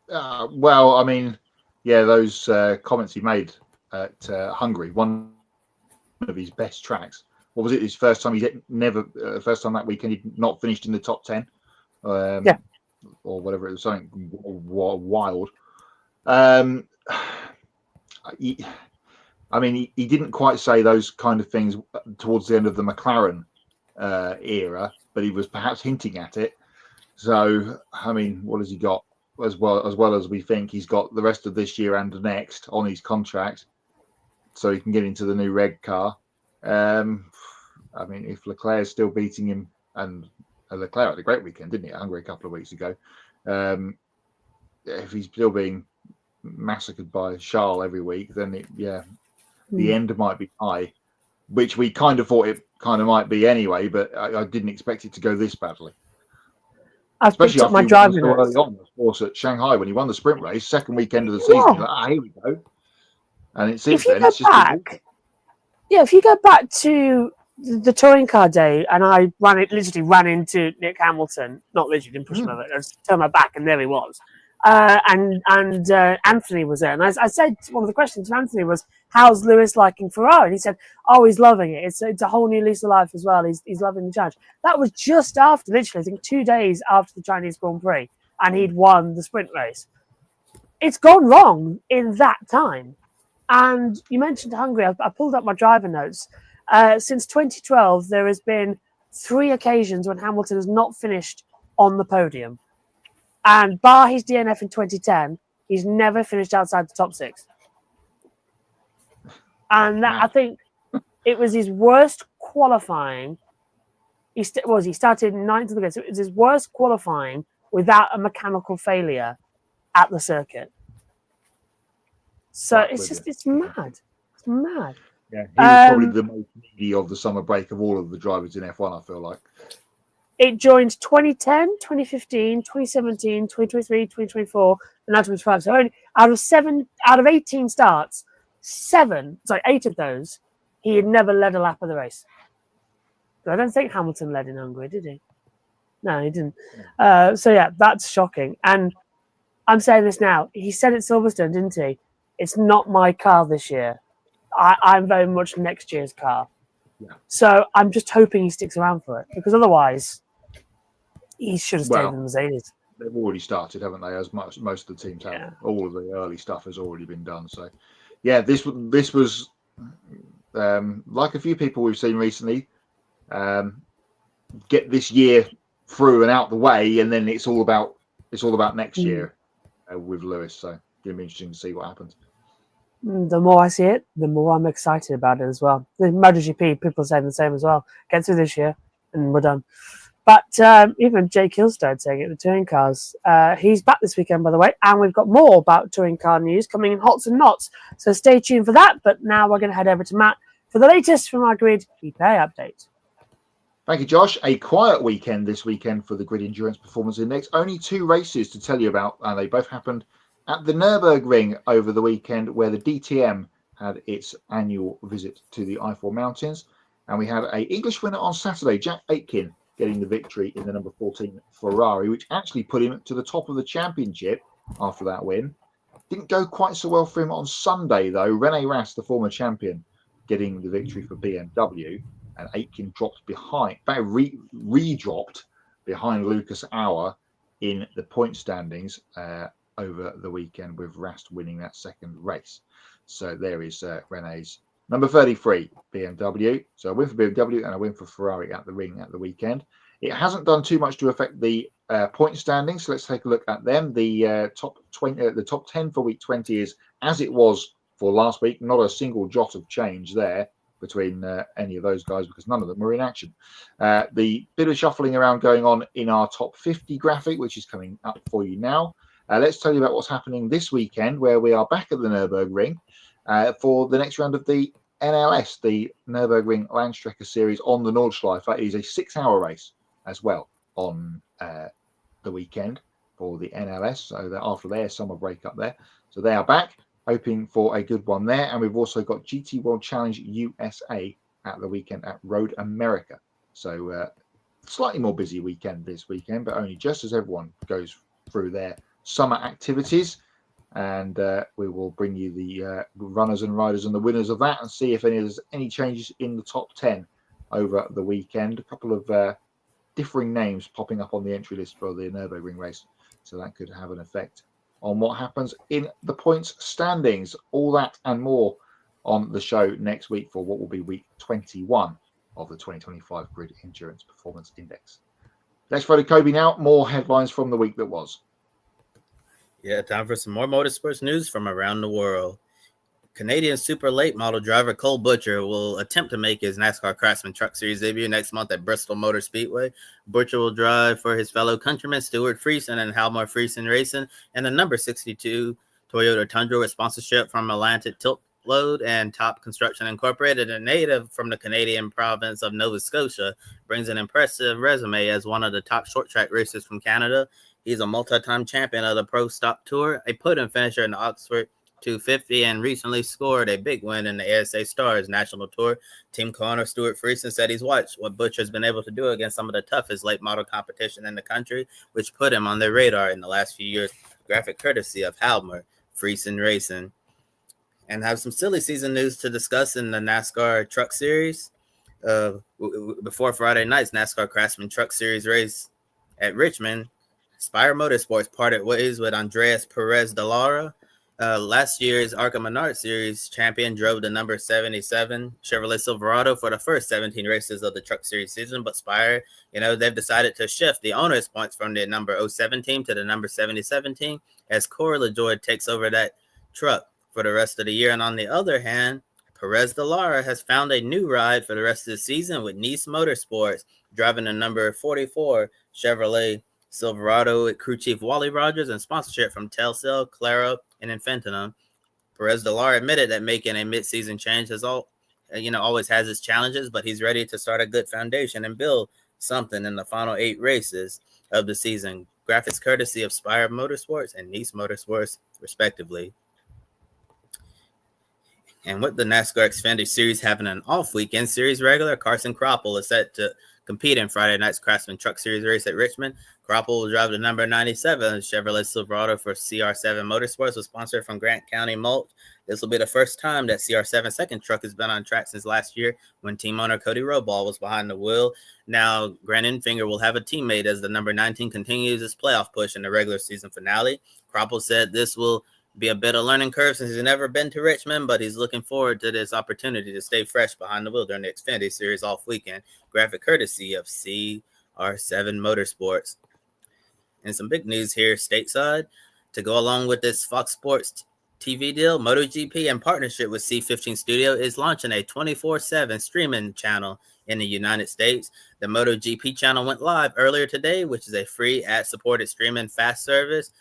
Matt? Well, I mean, yeah, those comments he made at Hungary, one of his best tracks. What was it? His first time first time that weekend he'd not finished in the top 10, or whatever it was, something wild. He didn't quite say those kind of things towards the end of the McLaren era, but he was perhaps hinting at it. So, I mean, what has he got? As well as we think, he's got the rest of this year and the next on his contract, so he can get into the new red car. I mean, if Leclerc is still beating him, and Leclerc had a great weekend, didn't he, at Hungary a couple of weeks ago? If he's still being massacred by Charles every week, then the end might be high, which we kind of thought it kind of might be anyway, but I didn't expect it to go this badly. Especially after my driving so early on, of course, at Shanghai when he won the sprint race, second weekend of the season. You're like, here we go. And since then, it's just if you go back to the touring car day, and I literally ran into Nick Hamilton, not literally, didn't push him over, I just turned my back and there he was. And Anthony was there. And I said, one of the questions to Anthony was, how's Lewis liking Ferrari? And he said, oh, he's loving it. It's a whole new lease of life as well. He's loving the challenge. That was just after, literally, I think 2 days after the Chinese Grand Prix, and he'd won the sprint race. It's gone wrong in that time. And you mentioned Hungary. I pulled up my driver notes. Since 2012, there has been 3 occasions when Hamilton has not finished on the podium. And bar his DNF in 2010, he's never finished outside the top 6. And that, I think it was his worst qualifying. He started 9th of the grid. So it was his worst qualifying without a mechanical failure at the circuit. So it's mad. It's mad. Yeah, he was probably the most needy of the summer break of all of the drivers in F1, I feel like. It joined 2010, 2015, 2017, 2023, 2024, and now 2025. So only out of 18 starts, 8 of those, he had never led a lap of the race. I don't think Hamilton led in Hungary, did he? No, he didn't. That's shocking. And I'm saying this now. He said at Silverstone, didn't he? It's not my car this year. I'm very much next year's car. Yeah. So I'm just hoping he sticks around for it, because otherwise he should have stayed in the Mercedes. They've already started, haven't they? As most of the teams have. Yeah. All of the early stuff has already been done. So, yeah, this was like a few people we've seen recently. Get this year through and out the way, and then it's all about next year with Lewis. So it's going to be interesting to see what happens. The more I see it, the more I'm excited about it as well. The MotoGP, people are saying the same as well. Get through this year and we're done. But even Jake Hill started saying it, the touring cars. He's back this weekend, by the way, and we've got more about touring car news coming in hots and knots. So stay tuned for that. But now we're going to head over to Matt for the latest from our Grid PPA update. Thank you, Josh. A quiet weekend this weekend for the Grid Endurance Performance Index. Only 2 races to tell you about, and they both happened at the Nürburgring over the weekend, where the DTM had its annual visit to the Eifel Mountains. And we had an English winner on Saturday, Jack Aitken, getting the victory in the number 14 Ferrari, which actually put him to the top of the championship after that win. Didn't go quite so well for him on Sunday, though. René Rast, the former champion, getting the victory for BMW. And Aitken dropped behind, re-dropped behind Lucas Auer in the point standings over the weekend, with Rast winning that second race. So there is René's number 33 BMW. So a win for BMW and a win for Ferrari at the ring at the weekend. It hasn't done too much to affect the point standings. So let's take a look at them. The top 20, the top 10 for week 20 is as it was for last week. Not a single jot of change there between any of those guys because none of them were in action. The bit of shuffling around going on in our top 50 graphic, which is coming up for you now. Let's tell you about what's happening this weekend, where we are back at the Nürburgring for the next round of the NLS, the Nürburgring Landstrecke Series on the Nordschleife. It is a 6-hour race as well on the weekend for the NLS. So that after their summer break up there. So they are back, hoping for a good one there. And we've also got GT World Challenge USA at the weekend at Road America. So slightly more busy weekend this weekend, but only just as everyone goes through their summer activities. And we will bring you the runners and riders and the winners of that and see if there's any changes in the top 10 over the weekend. A couple of differing names popping up on the entry list for the Nürburgring race. So that could have an effect on what happens in the points standings. All that and more on the show next week for what will be week 21 of the 2025 Grid Endurance Performance Index. Let's throw to Kobe now. More headlines from the week that was. Yeah, time for some more motorsports news from around the world. Canadian super late model driver Cole Butcher will attempt to make his NASCAR Craftsman Truck Series debut next month at Bristol Motor Speedway. Butcher will drive for his fellow countrymen Stewart Racing and Halmar Friesen Racing and the number 62 Toyota Tundra with sponsorship from Atlantic Tilt Load and Top Construction Incorporated. A native from the Canadian province of Nova Scotia, brings an impressive resume as one of the top short track racers from Canada. He's a multi-time champion of the Pro Stock Tour, a podium finisher in the Oxford 250, and recently scored a big win in the ASA Stars National Tour. Team co-owner Stewart Friesen said he's watched what Butcher's been able to do against some of the toughest late model competition in the country, which put him on their radar in the last few years. Graphic courtesy of Halmar Friesen Racing. And have some silly season news to discuss in the NASCAR Truck Series. Before Friday night's NASCAR Craftsman Truck Series race at Richmond, Spire Motorsports parted ways with Andreas Perez de Lara. Last year's ARCA Menard Series champion drove the number 77 Chevrolet Silverado for the first 17 races of the Truck Series season, but Spire, they've decided to shift the owner's points from the number 07 team to the number 77 team as Corey LaJoie takes over that truck for the rest of the year. And on the other hand, Perez de Lara has found a new ride for the rest of the season with Nice Motorsports, driving the number 44 Chevrolet Silverado with crew chief Wally Rogers and sponsorship from Telcel, Claro, and Infinitium. Perez de Lara admitted that making a mid-season change has always has its challenges, but he's ready to start a good foundation and build something in the final 8 races of the season. Graphics courtesy of Spire Motorsports and Nice Motorsports, respectively. And with the NASCAR Xfinity Series having an off weekend, series regular Carson Kroppel is set to compete in Friday night's Craftsman Truck Series race at Richmond. Kroppel will drive the number 97 Chevrolet Silverado for CR7 Motorsports, with sponsor from Grant County Mulch. This will be the first time that CR7 second truck has been on track since last year when team owner Cody Roball was behind the wheel. Now, Grant Enfinger will have a teammate as the number 19 continues its playoff push in the regular season finale. Kroppel said this will be a bit of learning curve since he's never been to Richmond, but he's looking forward to this opportunity to stay fresh behind the wheel during the Xfinity Series off weekend. Graphic courtesy of CR7 Motorsports. And some big news here stateside. To go along with this Fox Sports TV deal, MotoGP, in partnership with C15 Studio, is launching a 24/7 streaming channel in the United States. The MotoGP channel went live earlier today, which is a free ad-supported streaming fast service.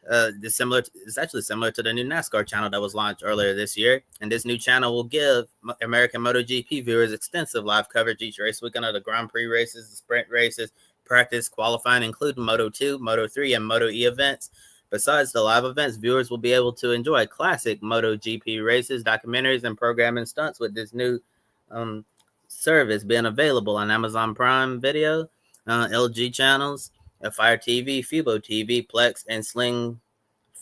It's actually similar to the new NASCAR channel that was launched earlier this year. And this new channel will give American MotoGP viewers extensive live coverage each race weekend of the Grand Prix races, the sprint races, practice, qualifying, including Moto2, Moto3, and Moto E events. Besides the live events, viewers will be able to enjoy classic MotoGP races, documentaries, and programming stunts with this new service being available on Amazon Prime Video, LG channels, Fire TV, Fubo TV, Plex, and Sling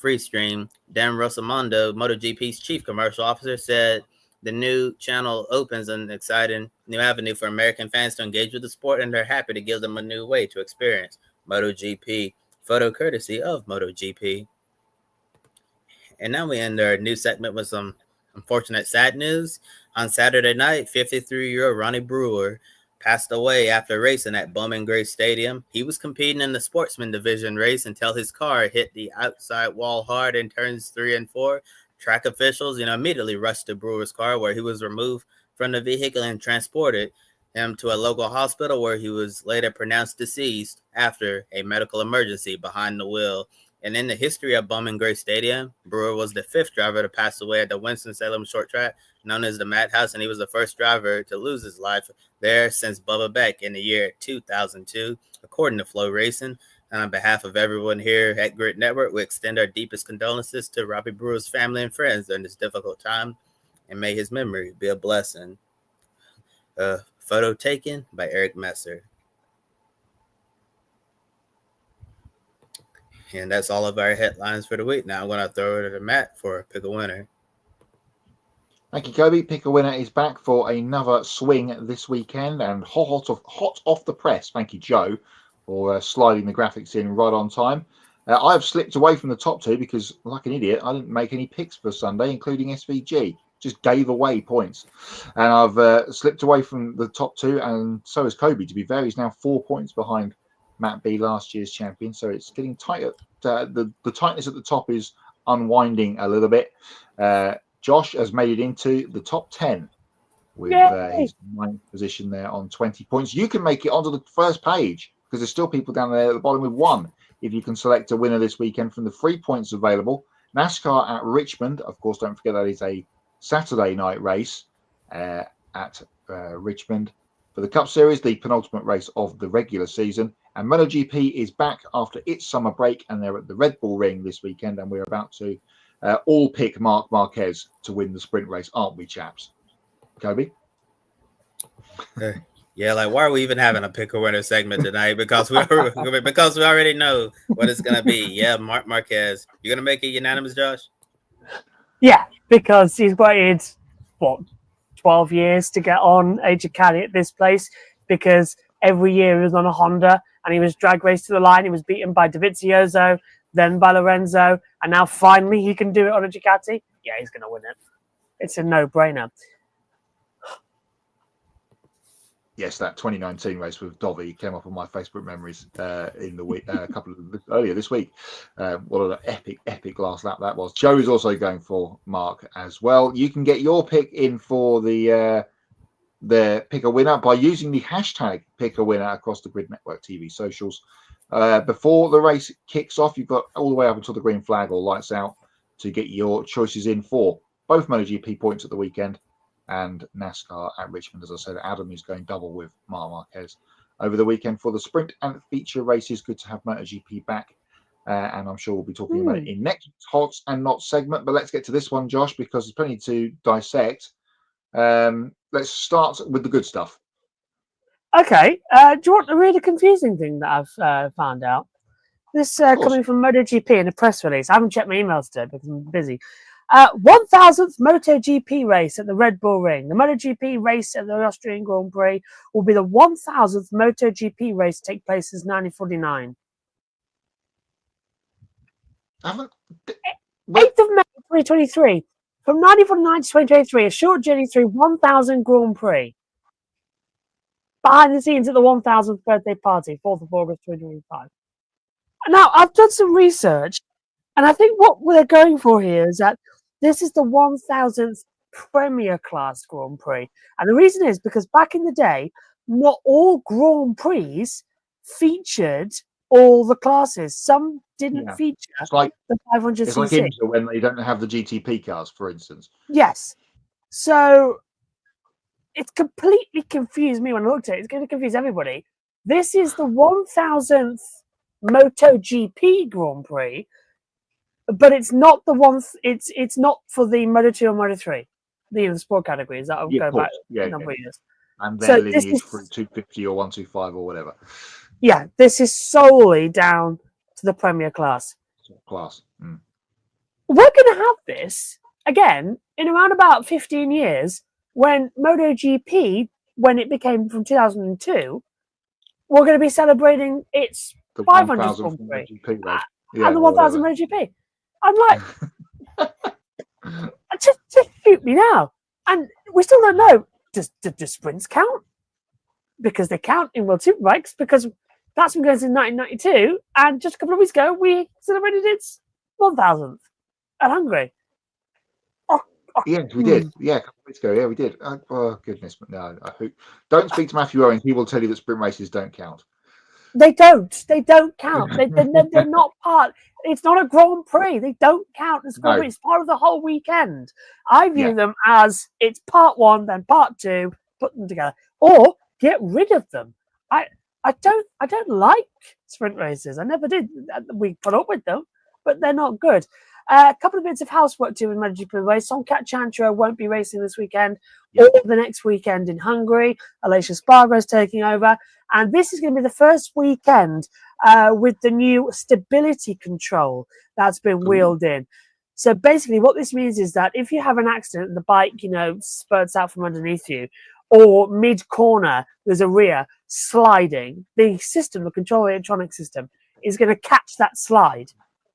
Freestream. Dan Rosamondo, MotoGP's chief commercial officer, said the new channel opens an exciting new avenue for American fans to engage with the sport, and they're happy to give them a new way to experience MotoGP. Photo courtesy of MotoGP. And now we end our news segment with some unfortunate sad news. On Saturday night, 53-year-old Ronnie Brewer passed away after racing at Bowman Gray Stadium. He was competing in the sportsman division race until his car hit the outside wall hard in turns 3 and 4. Track officials, immediately rushed to Brewer's car, where he was removed from the vehicle and transported him to a local hospital, where he was later pronounced deceased after a medical emergency behind the wheel. And in the history of Bowman Gray Stadium, Brewer was the 5th driver to pass away at the Winston-Salem short track, known as the Madhouse, and he was the first driver to lose his life there since Bubba Beck in the year 2002, according to Flow Racing. And on behalf of everyone here at Grit Network, we extend our deepest condolences to Robbie Brewer's family and friends during this difficult time, and may his memory be a blessing. Photo taken by Eric Messer. And that's all of our headlines for the week. Now I'm going to throw it to Matt for Pick a Winner. Thank you, Kobe. Pick a Winner is back for another swing this weekend, and hot off the press. Thank you, Joe, for sliding the graphics in right on time. I've slipped away from the top 2 because, like an idiot, I didn't make any picks for Sunday, including SVG. Just gave away points. And I've slipped away from the top 2, and so has Kobe. To be fair, he's now 4 points behind Matt B, last year's champion. So it's getting tighter. The tightness at the top is unwinding a little bit. Josh has made it into the top 10 with his 9th position there on 20 points. You can make it onto the first page because there's still people down there at the bottom with 1 if you can select a winner this weekend from the 3 points available. NASCAR at Richmond. Of course, don't forget that is a Saturday night race at Richmond for the Cup Series, the penultimate race of the regular season. And MotoGP is back after its summer break, and they're at the Red Bull Ring this weekend, and we're about to all pick Marc Marquez to win the sprint race, aren't we, chaps? Kobe? Yeah, like, why are we even having a Pick a Winner segment tonight? Because we already know what it's going to be. Yeah, Marc Marquez. You're going to make it unanimous, Josh? Yeah, because he's waited, 12 years to get on a Ducati at this place, because every year he was on a Honda and he was drag raced to the line. He was beaten by Dovizioso, then by Lorenzo, and now finally he can do it on a Ducati. Yeah, he's going to win it. It's a no-brainer. Yes, that 2019 race with Dovi came up on my Facebook memories in the week, earlier this week. What an epic last lap that was. Joe is also going for Mark as well. You can get your pick in for the Pick a Winner by using the hashtag Pick a Winner across the Grid Network TV socials. Before the race kicks off, you've got all the way up until the green flag or lights out to get your choices in for both MotoGP points at the weekend and NASCAR at Richmond. As I said, Adam is going double with Marc Marquez over the weekend for the sprint and feature races. Good to have MotoGP back, and I'm sure we'll be talking about it in next Hots and Not segment. But let's get to this one, Josh, because there's plenty to dissect. Let's start with the good stuff. Okay. Do you want to read a confusing thing that I've found out? This coming from MotoGP in a press release. I haven't checked my emails today because I'm busy. 1000th MotoGP race at the Red Bull Ring. The MotoGP race at the Austrian Grand Prix will be the 1000th MotoGP race to take place since 1949. 8th of May 2023. From 1949 to 2023, a short journey through 1000 Grand Prix. Behind the scenes at the 1000th birthday party, 4th of August 2025. Now, I've done some research, and I think what we're going for here is that this is the 1000th Premier Class Grand Prix. And the reason is because back in the day, not all Grand Prix featured all the classes. Some didn't feature the 500cc. It's like IMSA when they don't have the GTP cars, for instance. Yes. So it's completely confused me when I looked at it. It's going to confuse everybody. This is the 1000th MotoGP Grand Prix, but it's not the one. It's not for the Moto2 or Moto3, the sport categories that will go back a number of years. And their lineage through 250 or 125 or whatever. Yeah, this is solely down to the Premier Class. Mm. We're going to have this again in around about 15 years when MotoGP, when it became from 2002, we're going to be celebrating its 500th Grand Prix and the 1000 MotoGP. I'm like, just shoot me now. And we still don't know. Does sprints count? because they count in World Superbikes, because that's been going since 1992, and just a couple of weeks ago we celebrated its 1000th at Hungary. Yes, we did. Yeah, a couple of weeks ago. Yeah, we did. Oh, goodness. No, don't speak to Matthew Owens. He will tell you that sprint races don't count. They don't count. They're not part. It's not a Grand Prix. They don't count as Grand Prix. It's part of the whole weekend. I view them as it's part one, then part two, put them together, or get rid of them. I don't like sprint races. I never did. We put up with them, but they're not good. A couple of bits of housework too in MotoGP race. Sonkat Chantra won't be racing this weekend or the next weekend in Hungary. Alicia Spargo is taking over. And this is going to be the first weekend with the new stability control that's been wheeled in. So basically what this means is that if you have an accident and the bike, spurts out from underneath you, or mid-corner, there's a rear sliding, the system, the control electronic system, is going to catch that slide.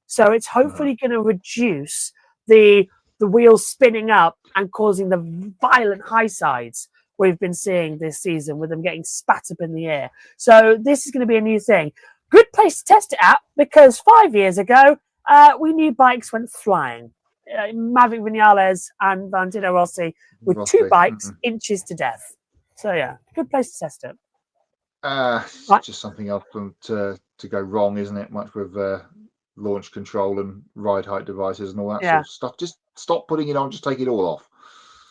So it's hopefully going to reduce the wheels spinning up and causing the violent high sides we've been seeing this season with them getting spat up in the air. So this is going to be a new thing. Good place to test it at, because 5 years ago, we knew bikes went flying. Maverick Vinales and Valentino Rossi with two bikes inches to death. So yeah, good place to test it. It's just something else to go wrong, isn't it? Much with launch control and ride height devices and all that sort of stuff. Just stop putting it on, just take it all off.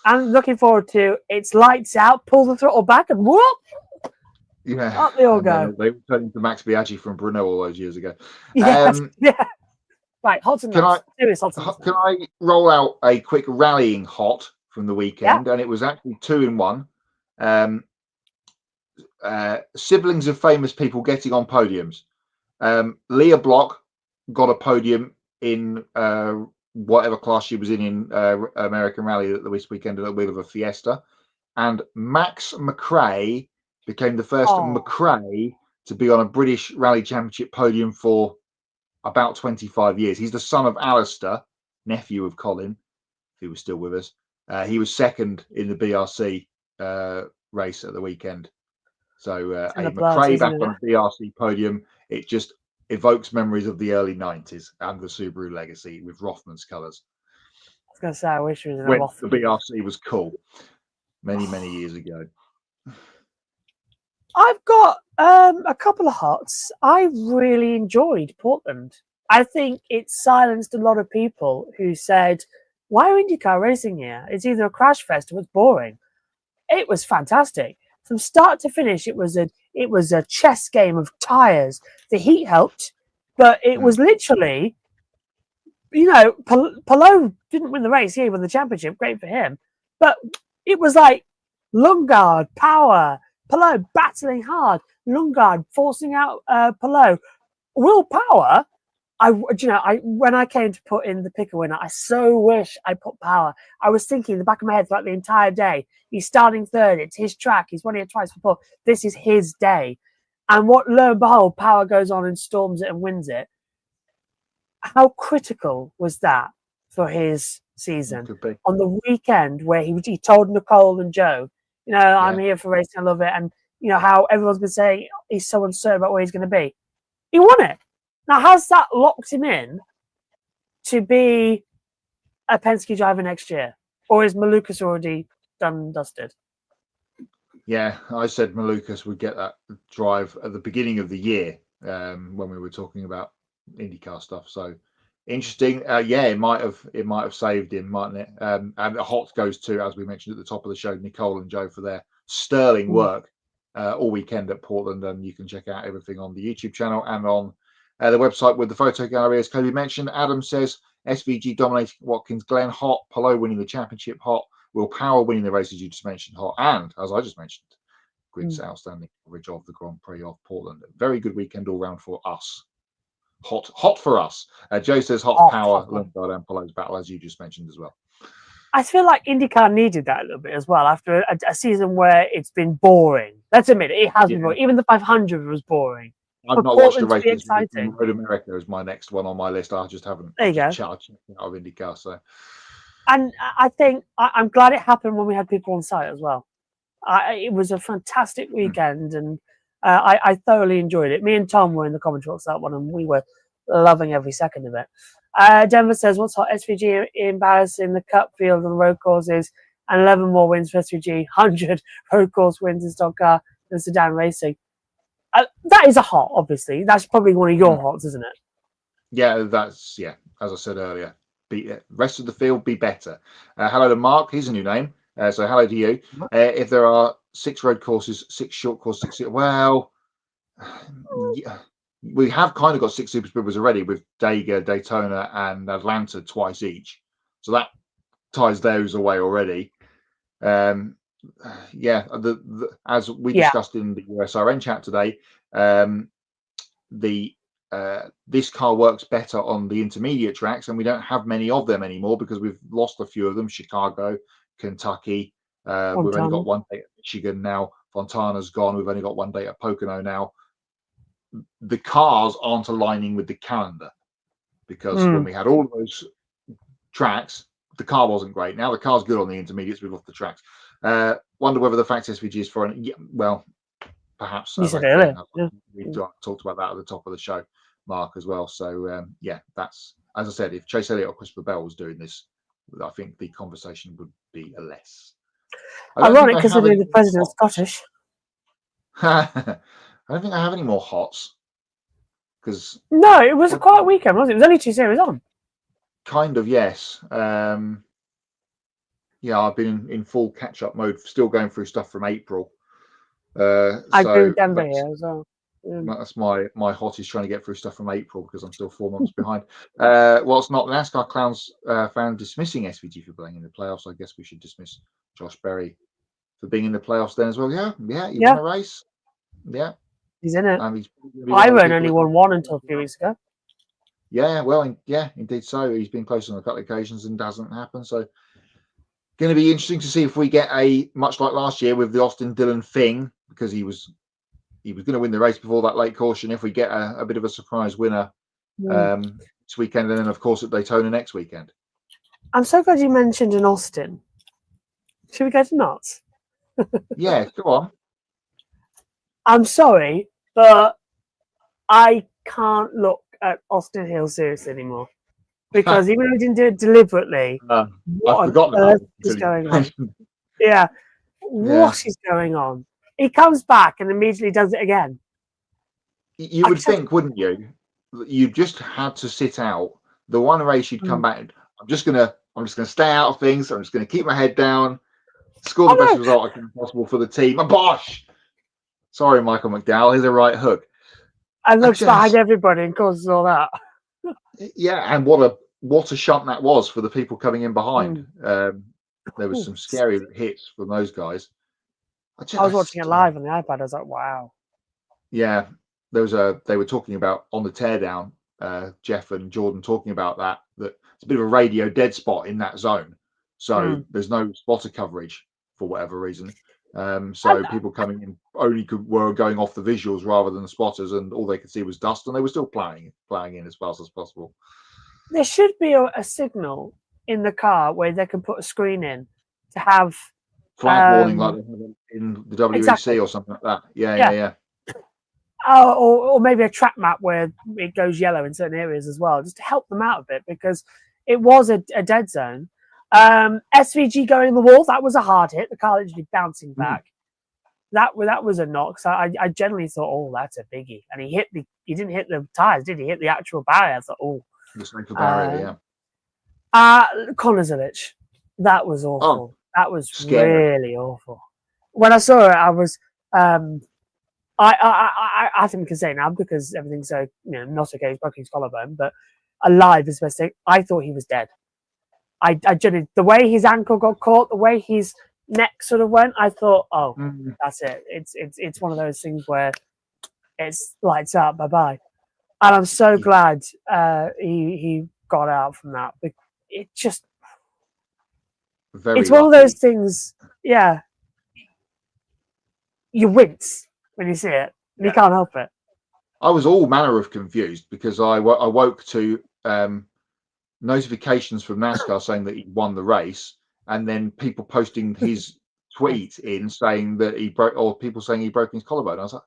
I'm looking forward to it's lights out, pull the throttle back, and whoop! Yeah, up they all go. They turned into Max Biaggi from Brunel all those years ago. Yes, Right, hot and can I roll out a quick rallying hot from the weekend? And it was actually 2-in-1. Siblings of famous people getting on podiums. Leah Block got a podium in whatever class she was in American Rally this weekend at the wheel of a Fiesta, and Max McRae became the first McRae to be on a British Rally Championship podium for about 25 years. He's the son of Alistair, nephew of Colin, who was still with us. He was second in the BRC race at the weekend. So a McRae back on a BRC podium, it just evokes memories of the early 90s and the Subaru legacy with Rothman's colours. I was going to say, I wish it was in when a Rothman. The BRC was cool many years ago. I've got a couple of hots. I really enjoyed Portland. I think it silenced a lot of people who said, why are IndyCar racing here? It's either a crash fest or it's boring. It was fantastic. From start to finish, it was a chess game of tyres. The heat helped, but it was literally, Palou didn't win the race. He won the championship. Great for him. But it was like Lundgaard, Power, Palou battling hard, Lundgaard forcing out Palou. Will Power, when I came to put in the picker winner, I so wish I put Power. I was thinking in the back of my head throughout the entire day, he's starting third, it's his track, he's won it twice before, this is his day. And lo and behold, Power goes on and storms it and wins it. How critical was that for his season? On the weekend where he told Nicole and Joe, I'm here for racing, I love it. And, how everyone's been saying he's so uncertain about where he's going to be. He won it. Now, has that locked him in to be a Penske driver next year? Or is Malukas already done and dusted? Yeah, I said Malukas would get that drive at the beginning of the year when we were talking about IndyCar stuff. So interesting. It might have saved him, mightn't it? And the hot goes to, as we mentioned at the top of the show, Nicole and Joe for their sterling work all weekend at Portland. And you can check out everything on the YouTube channel and on the website with the photo gallery, as Kobe mentioned. Adam says SVG dominating Watkins Glen hot, Palou winning the championship hot, Will Power winning the races you just mentioned hot, and as I just mentioned, Grid's outstanding coverage of the Grand Prix of Portland. Very good weekend all round for us. Hot for us. Joe says hot Power, Lundgaard and Palou's battle, as you just mentioned as well. I feel like IndyCar needed that a little bit as well after a season where it's been boring. Let's admit it has been boring. Even the 500 was boring. I've not watched the races. Road America is my next one on my list. I just haven't. There you go. Checked out of IndyCar. So, and I think I'm glad it happened when we had people on site as well. It was a fantastic weekend, and I thoroughly enjoyed it. Me and Tom were in the commentary box that one, and we were loving every second of it. Denver says, "What's hot? SVG embarrassing the Cup field on road courses, and 11 more wins for SVG, 100 road course wins in stock car and sedan racing." That is a hot, obviously. That's probably one of your hots, isn't it? Yeah, that's as I said earlier, rest of the field be better. Hello to Mark, he's a new name, so hello to you. If there are 6 road courses, 6 short courses, well, yeah, we have kind of got 6 super speedways already with Dega, Daytona and Atlanta twice each, so that ties those away already. As we discussed in the USRN chat today, this car works better on the intermediate tracks, and we don't have many of them anymore because we've lost a few of them. Chicago, Kentucky, we've only got one day at Michigan now. Fontana's gone. We've only got one day at Pocono now. The cars aren't aligning with the calendar because when we had all those tracks, the car wasn't great. Now the car's good on the intermediates. We've lost the tracks. Wonder whether the fact SVG is for perhaps. You said earlier. We talked about that at the top of the show, Mark, as well. So that's, as I said, if Chase Elliott or Christopher Bell was doing this, I think the conversation would be a less. Ironic, considering the president's Scottish. I don't think I have any more hots. Because no, it was a quiet weekend, wasn't it? It was only 2 series on. Kind of, yes. I've been in full catch-up mode, still going through stuff from April. I do Denver here as well. That's my hot is trying to get through stuff from April because I'm still 4 months behind. Whilst not NASCAR Clowns fan dismissing SVG for playing in the playoffs, I guess we should dismiss Josh Berry for being in the playoffs then as well. You won a race. Yeah. He's in it. Byron only won one until a few weeks ago. Yeah, well, indeed so. He's been close on a couple of occasions and doesn't happen. So, going to be interesting to see if we get much like last year with the Austin Dillon thing, because he was going to win the race before that late caution. If we get a bit of a surprise winner this weekend, and then of course at Daytona next weekend. I'm so glad you mentioned in Austin. Should we go to Knots? Yeah, go on. I'm sorry, but I can't look at Austin Hill seriously anymore. Because even though he didn't do it deliberately, what on earth is going on? What is going on? He comes back and immediately does it again. You would think, wouldn't you? You just had to sit out the one race you'd come back. I'm just gonna stay out of things. I'm just gonna keep my head down, score the best result I can possible for the team. And bosh! Sorry, Michael McDowell. Here's a right hook. And looks behind everybody and causes all that. Yeah, and what a shunt that was for the people coming in behind. There was some scary hits from those guys. I was watching it live on the iPad. I was like, wow. Yeah, they were talking about on the teardown, Jeff and Jordan talking about that it's a bit of a radio dead spot in that zone. So there's no spotter coverage for whatever reason. So people coming in were going off the visuals rather than the spotters, and all they could see was dust, and they were still plowing in as fast as possible. There should be a signal in the car where they can put a screen in to have flag warning like they have in the WEC or something like that. Yeah. Or maybe a track map where it goes yellow in certain areas as well, just to help them out a bit, because it was a dead zone. SVG going in the wall, that was a hard hit. The car literally bouncing back. That was a knock. So I generally thought, oh, that's a biggie. And he didn't hit the tires, did he? Hit the actual barrier. I thought, oh. The central barrier, Connor Zilich, that was awful. Oh, that was scary. Really awful. When I saw it, I was I think we can say now because everything's so not okay, he's broken his collarbone, but alive is the best thing. I thought he was dead. I genuinely, the way his ankle got caught, the way his neck sort of went, I thought, oh, that's it. It's one of those things where it's lights out, bye bye. And I'm so glad he got out from that. It just it's one of those things. Yeah, you wince when you see it. You can't help it. I was all manner of confused because I woke to notifications from NASCAR saying that he won the race, and then people posting his tweet in saying that he broke, or people saying he broke his collarbone. I was like,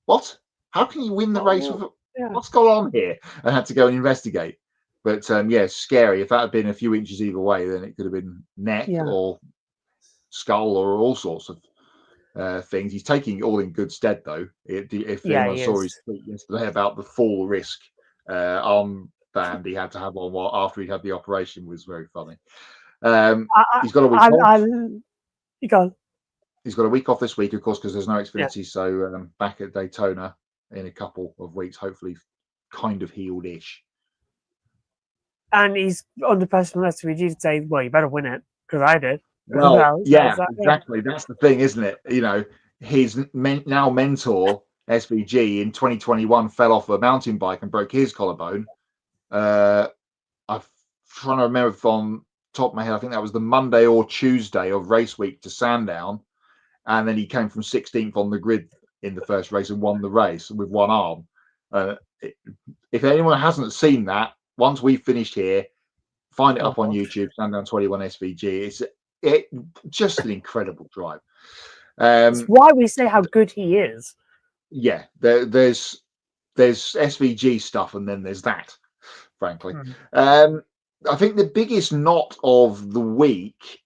what? How can you win the race with? What's going on here? I had to go and investigate. But yeah, scary. If that had been a few inches either way, then it could have been neck or skull or all sorts of things. He's taking it all in good stead, though. If anyone saw his tweet yesterday about the full risk armband he had to have on after he had the operation, was very funny. He's got a week off. He's got a week off this week, of course, because there's no Xfinity. So back at Daytona in a couple of weeks, hopefully kind of healed-ish. And he's under pressure from SVG to say, well, you better win it, because I did. Well, exactly. That's the thing, isn't it? You know, his now mentor, SVG, in 2021 fell off a mountain bike and broke his collarbone. I'm trying to remember from top of my head, I think that was the Monday or Tuesday of race week to Sandown. And then he came from 16th on the grid in the first race and won the race with one arm. If anyone hasn't seen that, once we've finished here, find it up on YouTube, Sandown 21 SVG. It's just an incredible drive. It's why we say how good he is. Yeah, there's SVG stuff, and then there's that, frankly. I think the biggest knot of the week,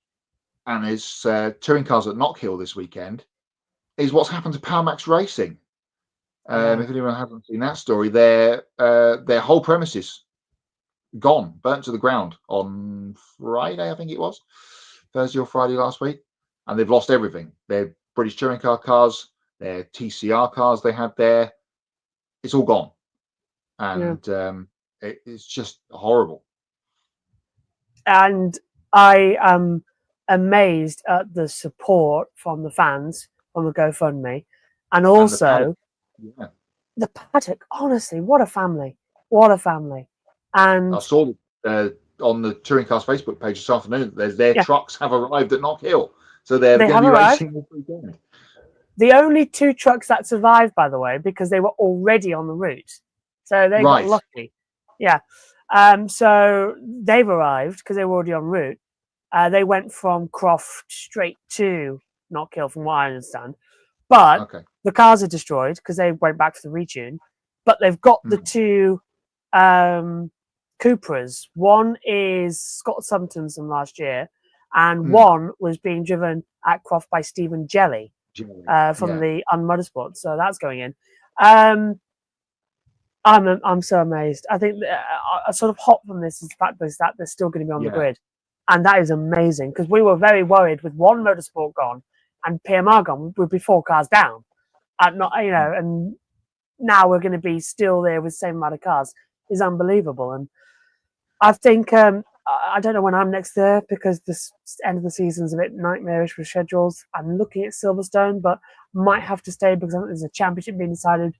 and is touring cars at Knockhill this weekend, is what's happened to Powermax Racing. If anyone hasn't seen that story, their whole premises gone, burnt to the ground on Friday, I think it was, Thursday or Friday last week, and they've lost everything. Their British touring car cars, their TCR cars they had there, it's all gone, and it's just horrible. And I am amazed at the support from the fans on the GoFundMe, and also the paddock. Honestly, what a family! What a family! And I saw on the Touring Cars Facebook page this afternoon that their trucks have arrived at Knockhill, so they're going to be racing this weekend. The only two trucks that survived, by the way, because they were already on the route, so they got lucky. Yeah. So they've arrived because they were already en route. They went from Croft straight to Knockhill, from what I understand. But the cars are destroyed because they went back for the retune. But they've got the two Cupras. One is Scott Sumton's from last year, and one was being driven at Croft by Stephen Jelly from the Unmotorsport. So that's going in. I'm so amazed. I think a sort of hot from this is the fact that they're still going to be on the grid, and that is amazing because we were very worried with one motorsport gone and PMR gone. We'd be 4 cars down, and now we're going to be still there with the same amount of cars. Is unbelievable, and I think I don't know when I'm next there because this end of the season is a bit nightmarish with schedules. I'm looking at Silverstone, but might have to stay because I think there's a championship being decided.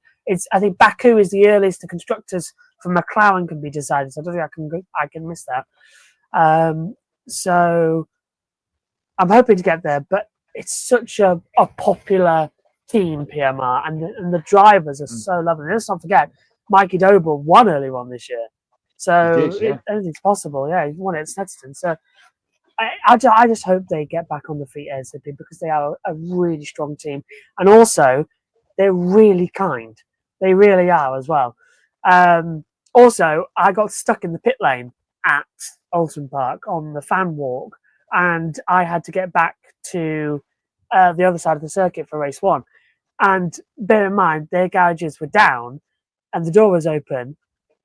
I think Baku is the earliest the constructors for McLaren can be decided. So I don't think I can miss that. So I'm hoping to get there, but it's such a popular team, PMR, and the drivers are so lovely. And let's not forget, Mikey Doble won earlier on this year. So anything's possible. Yeah, he won it at Snetterton. So I just hope they get back on the feet ASAP because they are a really strong team. And also, they're really kind. They really are as well. Also, I got stuck in the pit lane at Oulton Park on the fan walk, and I had to get back to the other side of the circuit for race 1. And bear in mind, their garages were down and the door was open,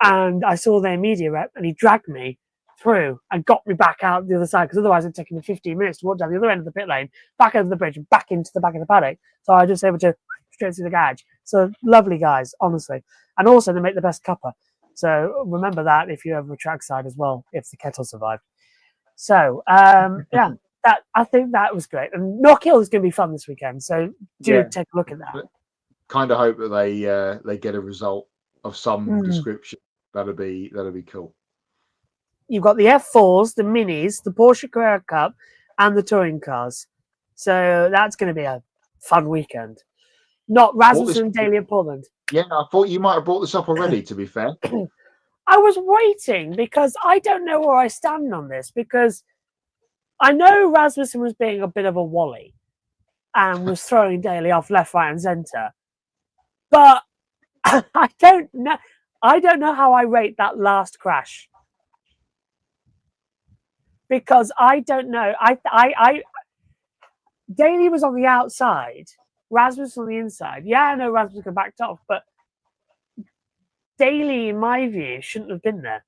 and I saw their media rep, and he dragged me through and got me back out the other side because otherwise it'd taken me 15 minutes to walk down the other end of the pit lane, back over the bridge, and back into the back of the paddock. So I was just able to straight through the garage. So lovely guys, honestly. And also they make the best cuppa. So remember that if you're over a trackside as well, if the kettle survived. So I think that was great. And Knockhill is going to be fun this weekend. So do take a look at that. Kind of hope that they get a result of some description. That'd be cool. You've got the F4s, the Minis, the Porsche Carrera Cup, and the touring cars. So that's going to be a fun weekend. Not Rasmussen and Daly at Portland. Yeah, I thought you might have brought this up already, to be fair. I was waiting because I don't know where I stand on this because I know Rasmussen was being a bit of a wally and was throwing Daly off left, right, and centre. But I don't know. I don't know how I rate that last crash, because I don't know. Daly was on the outside, Rasmus on the inside. Yeah, I know Rasmus got backed off, but Daly, in my view, shouldn't have been there.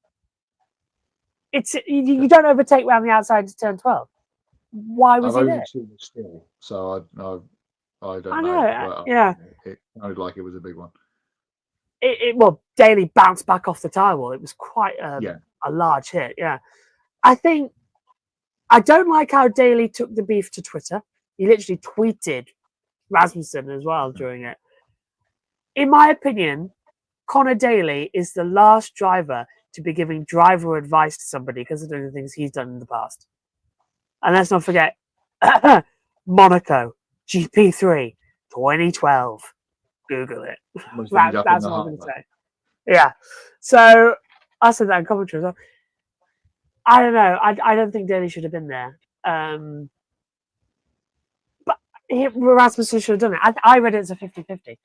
You don't overtake around the outside to turn 12. Why was he there? Still, so I don't I know. know. Yeah, it sounded like it was a big one. Well, Daly bounced back off the tire wall. It was quite a large hit. Yeah, I don't like how Daly took the beef to Twitter. He literally tweeted Rasmussen as well during it. In my opinion, Connor Daly is the last driver to be giving driver advice to somebody because of the things he's done in the past. And let's not forget Monaco GP3 2012. Google it. That's what I'm going to say. Yeah. So I said that in commentary as well. I don't know. I don't think Daly should have been there. But Rasmussen should have done it. I read it as a 50-50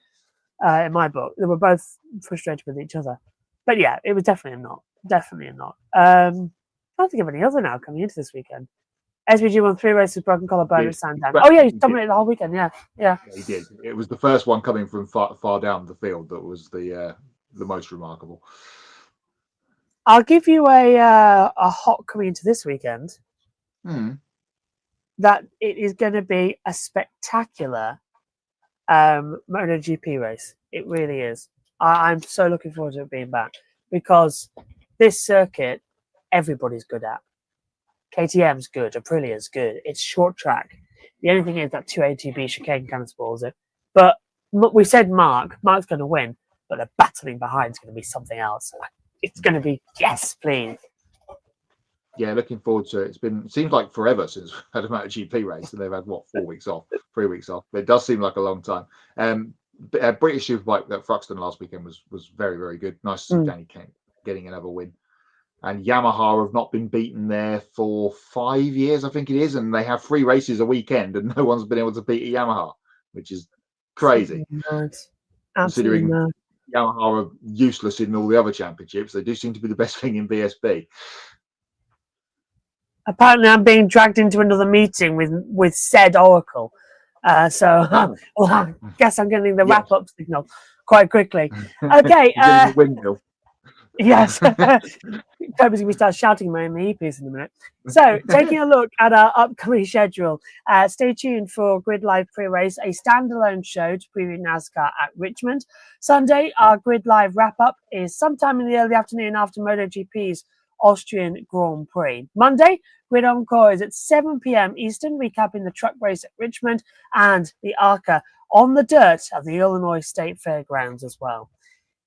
in my book. They were both frustrated with each other. But yeah, it was definitely not. Definitely not. I don't think of any other now coming into this weekend. SVG won 3 races, broken collarbone at Sandown. Oh yeah, he dominated the whole weekend. Yeah, he did. It was the first one coming from far down the field that was the most remarkable. I'll give you a hot coming into this weekend. That it is going to be a spectacular MotoGP race. It really is. I'm so looking forward to it being back, because this circuit, everybody's good at. KTM's good, Aprilia's good. It's short track. The only thing is that 280B chicane kind of spoils it. But we said Mark's going to win, but the battling behind is going to be something else. It's going to be, yes, please. Yeah, looking forward to it. It seems like forever since we've had a MotoGP race, and they've had 4 weeks off, 3 weeks off. But it does seem like a long time. British Superbike at Thruxton last weekend was very, very good. Nice to see Danny Kent getting another win. And Yamaha have not been beaten there for 5 years, I think it is, and they have 3 races a weekend, and no one's been able to beat a Yamaha, which is crazy. Considering Yamaha are useless in all the other championships, they do seem to be the best thing in VSB. Apparently, I'm being dragged into another meeting with said Oracle. So I guess I'm getting the wrap-up signal quite quickly. Okay. Yes. Toby's going to start shouting my ME piece in a minute. So, taking a look at our upcoming schedule, stay tuned for Grid Live pre-race, a standalone show to preview NASCAR at Richmond. Sunday, our Grid Live wrap-up is sometime in the early afternoon after MotoGP's Austrian Grand Prix. Monday, Grid Encore is at 7 p.m. Eastern, recapping the truck race at Richmond and the ARCA on the dirt at the Illinois State Fairgrounds as well.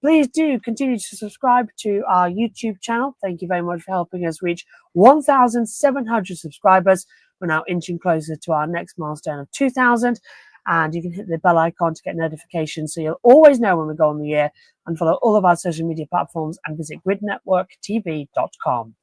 Please do continue to subscribe to our YouTube channel. Thank you very much for helping us reach 1,700 subscribers. We're now inching closer to our next milestone of 2,000. And you can hit the bell icon to get notifications so you'll always know when we go on the air, and follow all of our social media platforms and visit gridnetworktv.com.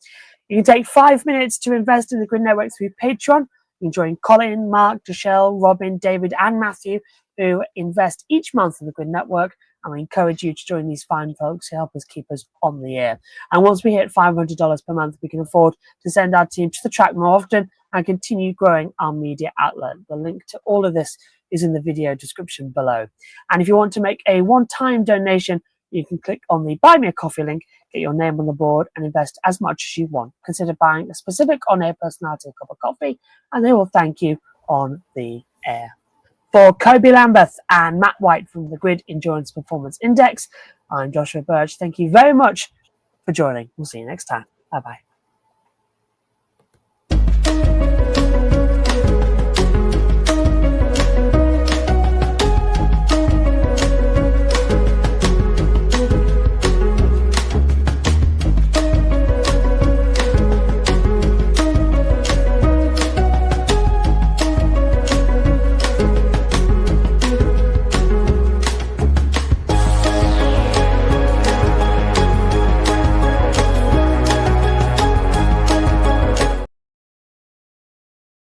You can take 5 minutes to invest in the Grid Network through Patreon. You can join Colin, Mark, Deshelle, Robin, David, and Matthew, who invest each month in the Grid Network. And we encourage you to join these fine folks who help us keep us on the air. And once we hit $500 per month, we can afford to send our team to the track more often and continue growing our media outlet. The link to all of this is in the video description below. And if you want to make a one-time donation, you can click on the Buy Me a Coffee link, get your name on the board, and invest as much as you want. Consider buying a specific on-air personality a cup of coffee, and they will thank you on the air. For Kobe Lambeth and Matt White from the Grid Endurance Performance Index, I'm Joshua Birch. Thank you very much for joining. We'll see you next time. Bye-bye.